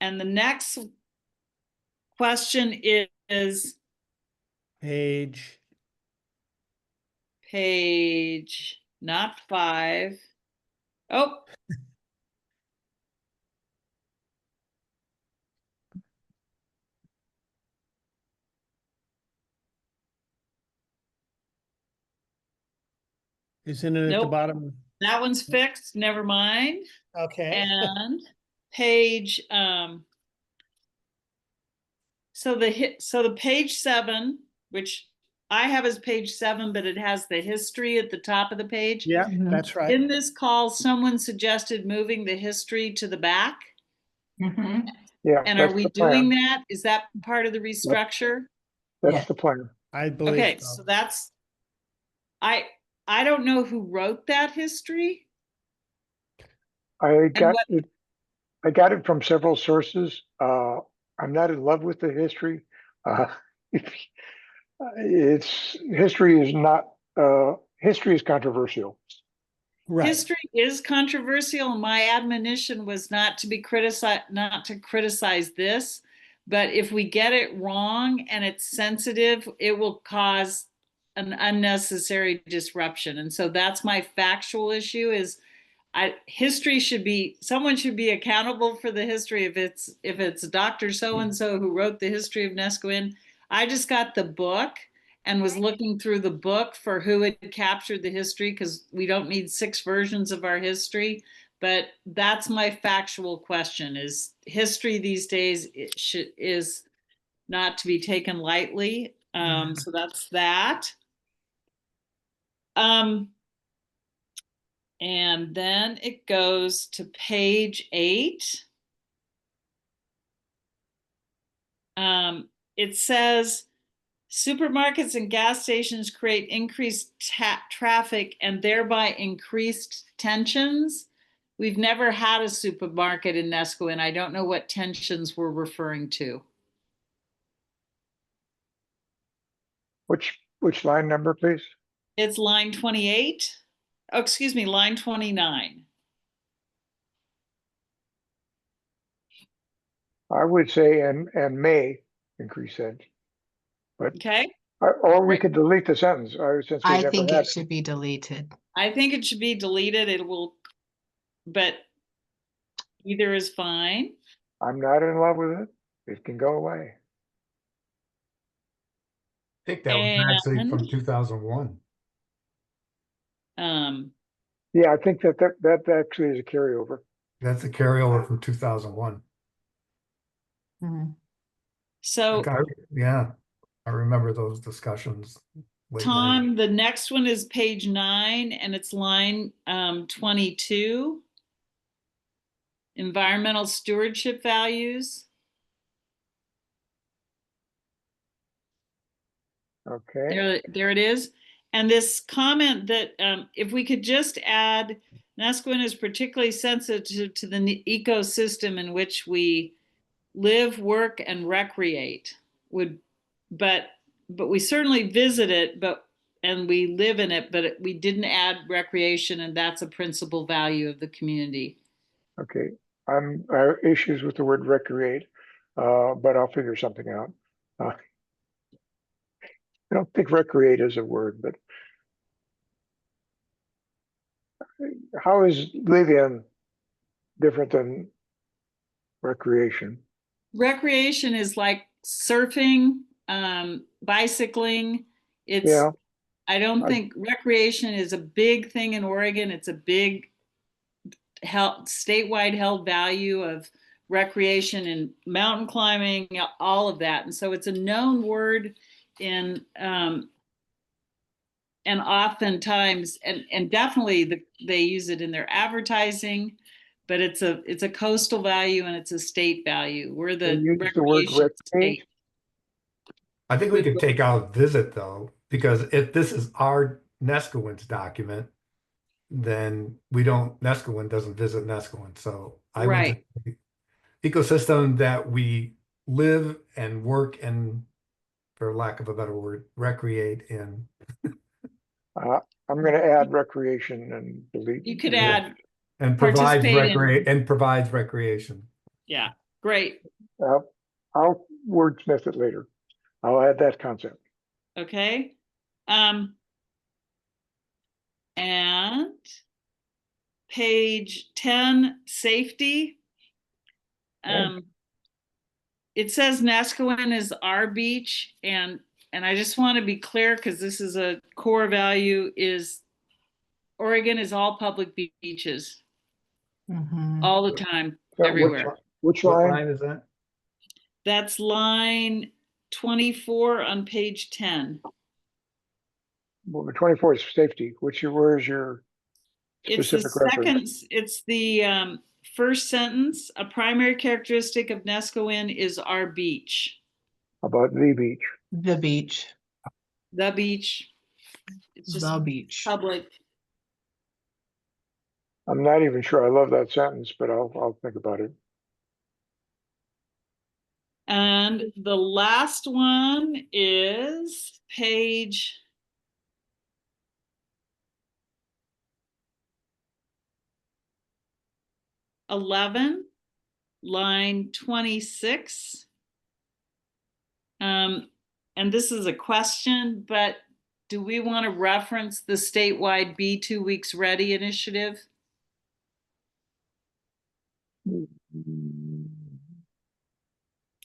And the next question is page, not 5. Oh. Isn't it at the Nope. bottom? That one's fixed. Never mind. Okay. And page So the page 7, which I have as page 7, but it has the history at the top of the page. Yeah, Mhm. that's right. In this call, someone suggested moving the history to the back. Mhm. Yeah, And are that's we the doing plan. that? Is that part of the restructure? That's Yeah. the plan. I believe Okay, so. so that's, I don't know who wrote that history. I And got what, it. I got it from several sources. I'm not in love with the history. Uh, it's history is not. History is controversial. Right. history is controversial, and my admonition was not to criticize this, but if we get it wrong and it's sensitive, it will cause an unnecessary disruption. And so that's my factual issue is history someone should be accountable for the history. If it's Dr. So-and-so who wrote the history of Nesquin, I just got the book and was looking through the book for who had captured the history, because we don't need 6 versions of our history. But that's my factual question: is history these days is not to be taken lightly. So that's that. And then it goes to page 8. It says supermarkets and gas stations create increased traffic and thereby increased tensions. We've never had a supermarket in Nesco, I don't know what tensions we're referring to. Which line number, please? It's line 28. Oh, excuse me, line 29. I would say and may increase that. But Okay. or we could delete the sentence. Since we I never think had it should be deleted. I think it should be deleted. It will, but either is fine. I'm not in love with it. It can go away. I think that was actually And from 2001. Yeah, I think that actually is a carryover. That's a carryover from 2001. So Yeah, I remember those discussions. late 90s. Tom, the next one is page 9 and it's line 22. Environmental stewardship values. Okay. There it is. And this comment that if we could just add, Nesquin is particularly sensitive to the ecosystem in which we live, work, and recreate. But we certainly visit it, and we live in it, but we didn't add recreation, and that's a principal value of the community. Okay. I have issues with the word recreate, but I'll figure something out. I don't think recreate is a word, but how is live in different than recreation? Recreation is like surfing, bicycling. Yeah. I don't think recreation is a big thing in Oregon. It's a big statewide held value of recreation and mountain climbing, all of that. And so it's a known word in, and oftentimes, and definitely they use it in their advertising, but it's a coastal value and it's a state value. We're the Use the word recreation recreate. state. I think we could take out visit though, because if this is our Neskowin's document, then Neskowin doesn't visit Neskowin. So I would Right. just ecosystem that we live and work and, for lack of a better word, recreate in. I'm going to add recreation and delete. You could add and provides participate in. provides recreation. Yeah, great. I'll wordsmith it later. I'll add that concept. Okay. And page 10, safety. It says Neskowin is our beach, and I just want to be clear, because this is a core value, is Oregon is all public beaches. All the time, everywhere. Which What line? line is that? That's line 24 on page 10. Well, 24 is safety, where's your It's the specific reference? it's the first sentence. A primary characteristic of Nescoin is our beach. About the beach. The beach, The beach. It's just the beach. public. I'm not even sure I love that sentence, but I'll think about it. And the last one is page 11, line 26. And this is a question, but do we want to reference the statewide Be 2 Weeks Ready initiative?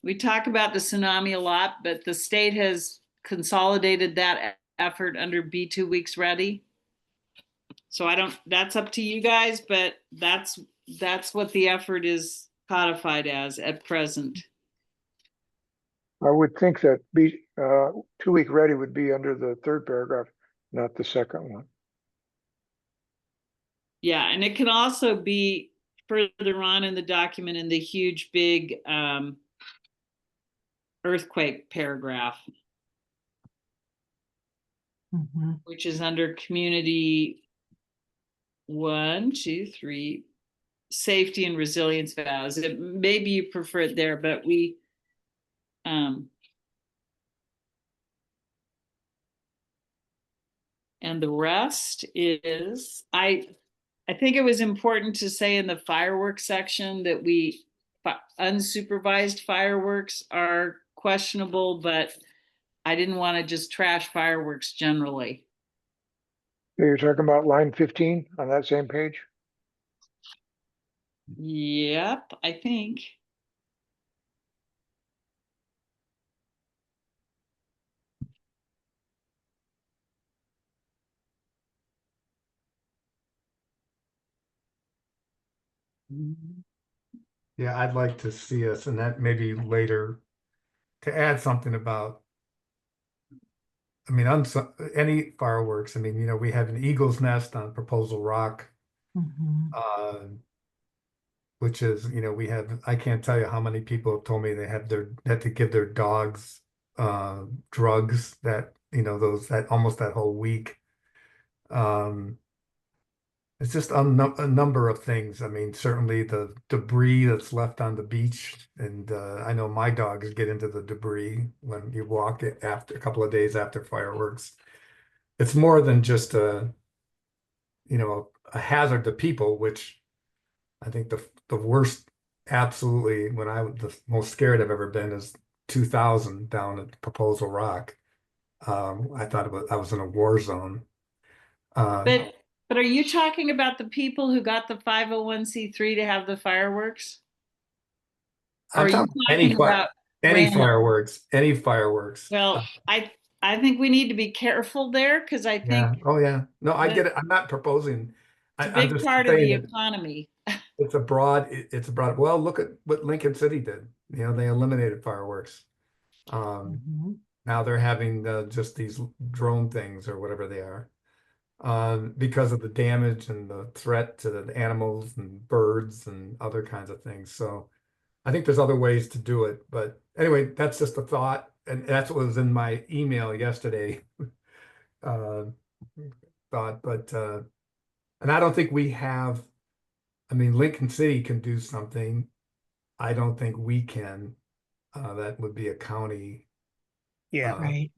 We talk about the tsunami a lot, but the state has consolidated that effort under Be 2 Weeks Ready. So that's up to you guys, but that's what the effort is codified as at present. I would think that 2 week ready would be under the third paragraph, not the second one. Yeah, and it can also be further on in the document in the huge big earthquake paragraph, which is under community 1, 2, 3, safety and resilience vows. Maybe you prefer it there, but we and the rest is I think it was important to say in the fireworks section that unsupervised fireworks are questionable, but I didn't want to just trash fireworks generally. You're talking about line 15 on that same page? Yep, I think. Yeah, I'd like to see us, and that maybe later, to add something about, I mean, any fireworks. I mean, you know, we have an eagle's nest on Proposal Rock, which is, you know, I can't tell you how many people have told me they had to give their dogs drugs that, you know, almost that whole week. It's just a number of things. I mean, certainly the debris that's left on the beach, and I know my dogs get into the debris when you walk it after a couple of days after fireworks. It's more than just a hazard to people, which I think the worst, absolutely, the most scared I've ever been is 2000 down at Proposal Rock. I thought I was in a war zone. But are you talking about the people who got the 501c3 to have the fireworks? Or are you talking about any fireworks? Any fireworks? Well, I think we need to be careful there because I think. Yeah. Oh yeah. No, I get it. I'm not proposing. It's a big part of the economy. It's a broad. Well, look at what Lincoln City did. You know, they eliminated fireworks. Now they're having just these drone things or whatever they are. Because of the damage and the threat to the animals and birds and other kinds of things. So I think there's other ways to do it. But anyway, that's just a thought. And that's what was in my email yesterday. And I don't think we have, I mean, Lincoln City can do something. I don't think we can. That would be a county Right.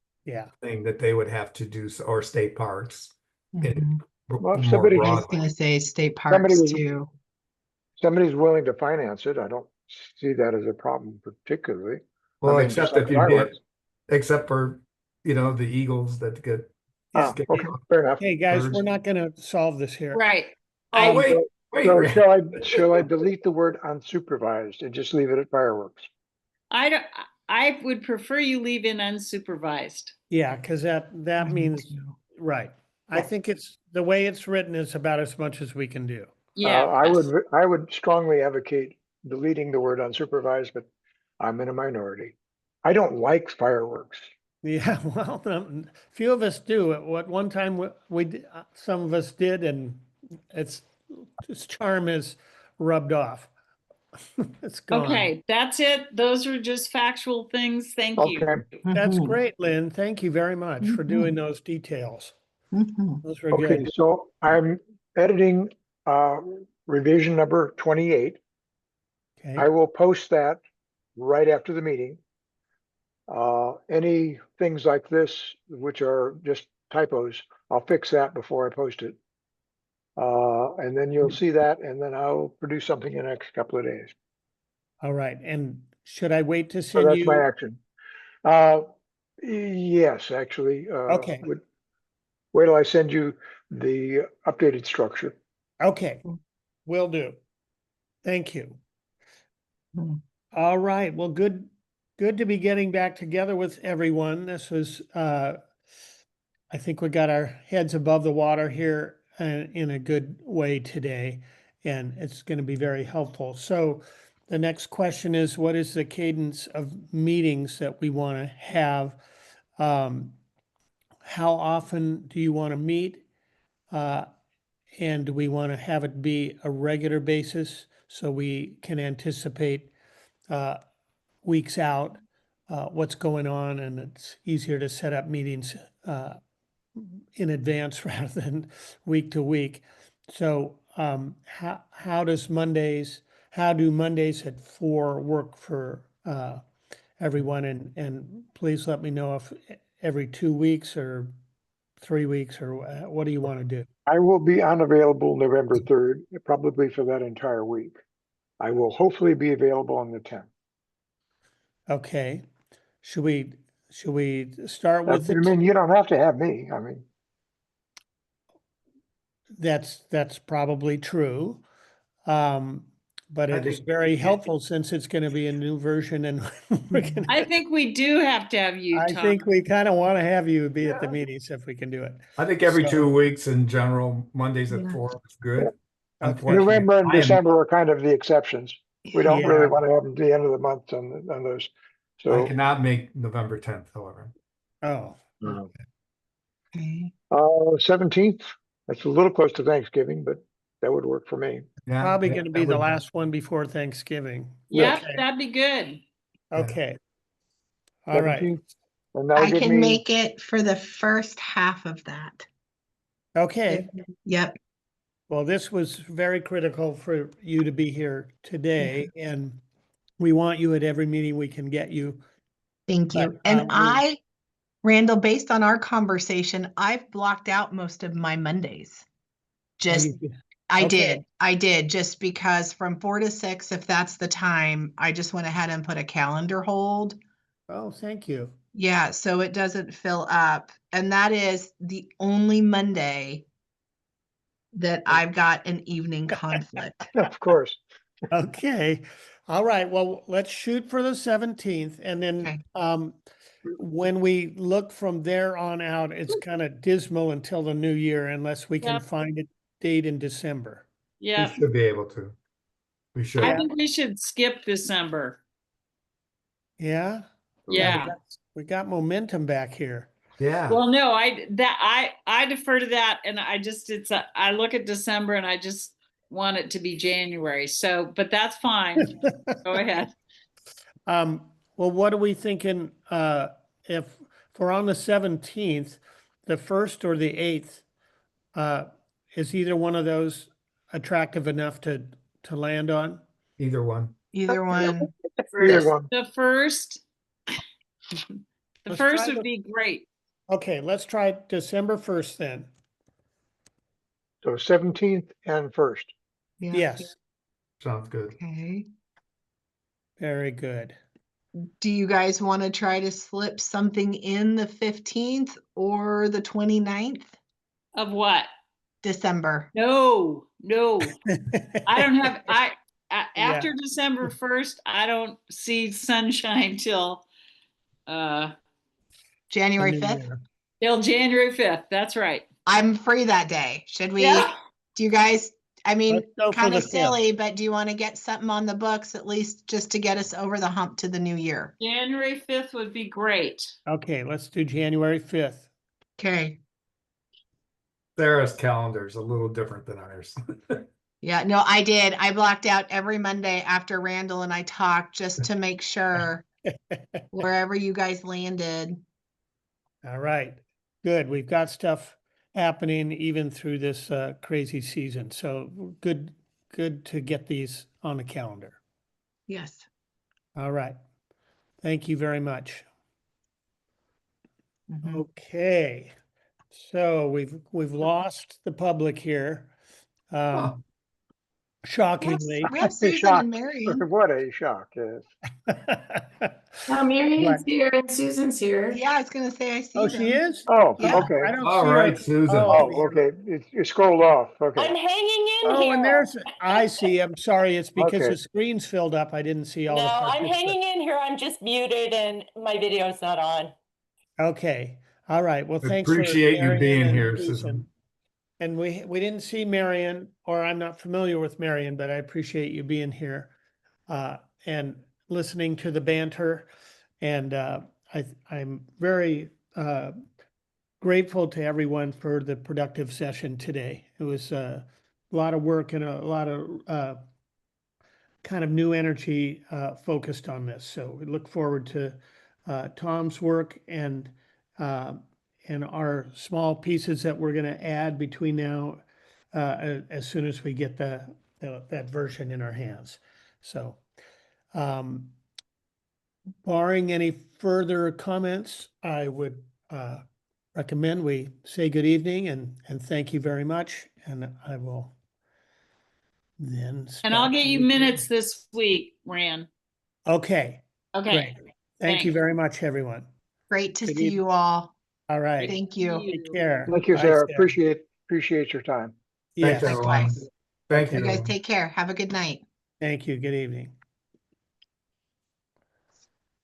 thing that they would have to do, or state parks. Well, I was going to say state parks too. Somebody's willing to finance it. I don't see that as a problem particularly. Well, except for, you know, the eagles that get. Okay, fair enough. Hey guys, we're not going to solve this here. Right. Oh, wait. So shall I delete the word unsupervised and just leave it at fireworks? I would prefer you leave in unsupervised. Yeah, because that means, right. I think it's the way it's written is about as much as we can do. Yeah. I would strongly advocate deleting the word unsupervised, but I'm in a minority. I don't like fireworks. Yeah, well, few of us do. At one time, some of us did, and its charm is rubbed off. It's gone. Okay, that's it. Those are just factual things. Thank you. Okay, That's Mhm. great, Lynn. Thank you very much for doing those details. Mhm. Those were okay, good. so I'm editing revision number 28. Okay, I will post that right after the meeting. Any things like this, which are just typos, I'll fix that before I post it. And then you'll see that, and then I'll produce something in the next couple of days. all right. And should I wait to So send that's my you? action. Yes, actually, Okay, wait till I send you the updated structure. okay, will do. Thank you. Mhm. All right, well, good to be getting back together with everyone. This was, I think we got our heads above the water here in a good way today, and it's going to be very helpful. So the next question is, what is the cadence of meetings that we want to have? How often do you want to meet? And do we want to have it be a regular basis so we can anticipate weeks out what's going on, and it's easier to set up meetings in advance rather than week to week. So how do Mondays at 4 work for everyone? And please let me know if every 2 weeks or 3 weeks, or what do you want to do? I will be unavailable November 3rd, probably for that entire week. I will hopefully be available on the 10th. Okay, should we start I with the mean, you don't have to have me. I mean, that's probably true. But I it is think- very helpful since it's going to be a new version, and we're gonna, I think we do have to have you, I Tom. think we kind of want to have you be at the meetings if we can do it. I think every So- 2 weeks in general, Mondays at Yeah. 4 is good. Yeah. Unfortunately, November and I am- December are kind of the exceptions. We don't really Yeah. want to have them at the end of the month on those. I So, cannot make November 10th, however. Oh, Okay. 17th, that's a little close to Thanksgiving, but that would work for me. Yeah, probably yeah, going to that be the would- last one before Thanksgiving. Yep, Okay. that'd be good. Okay. All right. 17th, and that'll I give can me, make it for the first half of that. Okay. Yep. Well, this was very critical for you to be here today, and we want you at every meeting we can get you. Thank you. But, And Randall, based on our conversation, I've blocked out most of my Mondays. Just, Okay. I did, just because from 4 to 6, if that's the time, I just went ahead and put a calendar hold. Oh, thank you. Yeah, so it doesn't fill up. And that is the only Monday that I've got an evening conflict. of course, Okay. All right. Well, let's shoot for the 17th. And then Okay. when we look from there on out, it's kind of dismal until the new year unless we can Yep. find a date in December. We Yeah, should be able to. We should. I think we should skip December. Yeah? Yeah. We got momentum back here. Yeah. Well, no, I defer to that, and I look at December and I just want it to be January. So, but that's fine. Go ahead. Well, what are we thinking, if we're on the 17th, the 1st or the 8th, is either one of those attractive enough to land on? Either one. Either one. either one. The first Let's try would the- be great. Okay, let's try December 1st then. So 17th and 1st. Yeah. Yes, Sounds good. Okay. very good. Do you guys want to try to slip something in the 15th or the 29th Of what? December? No. I don't have, after Yeah. December 1st, I don't see sunshine till January The new 5th? year. January 5th. That's right. I'm free that day. Should we, Yeah. do you guys, I mean, Let's go for kind the of 5th. silly, but do you want to get something on the books at least just to get us over the hump to the new year? January 5th would be great. Okay, let's do January 5th. Okay. Sarah's calendar is a little different than ours. Yeah, no, I did. I blocked out every Monday after Randall and I talked just to make sure wherever you guys landed. All right, good. We've got stuff happening even through this crazy season. So good to get these on the calendar. Yes. All right. Thank you very much. Mhm. Okay. So we've lost the public here. Oh. Shockingly. We have A Susan shock. and Marion. What a shock, yes. Now Marion's But- here and Susan's here. Yeah, I was gonna say I see Oh, them. she is? Oh, Yeah. okay. I don't All see right, her. Susan. Oh, okay. You scrolled off. Okay. I'm hanging in Oh, here. and there's, I see. I'm sorry. It's because Okay. the screen's filled up. I didn't see all No, the I'm participants. hanging in here. I'm just muted and my video's not on. Okay. All right. Well, thanks Appreciate for you Marion being and here, Susan. Susan. And we didn't see Marion, or I'm not familiar with Marion, but I appreciate you being here and listening to the banter. And I'm very grateful to everyone for the productive session today. It was a lot of work and a lot of kind of new energy focused on this. So we look forward to Tom's work and our small pieces that we're going to add between now as soon as we get that version in our hands. So barring any further comments, I would recommend we say good evening and thank you very much. And I will then And I'll stop get you the- minutes this week, Ran. Okay, Okay. great. Thank you Thanks. very much, everyone. Great to Good see you all. All right. Thank you. Take care. Thank you, Bye, Sarah. Appreciate your time. Yes, Thanks, everyone. Likewise. Thank You you. guys take care. Have a good night. thank you. Good evening.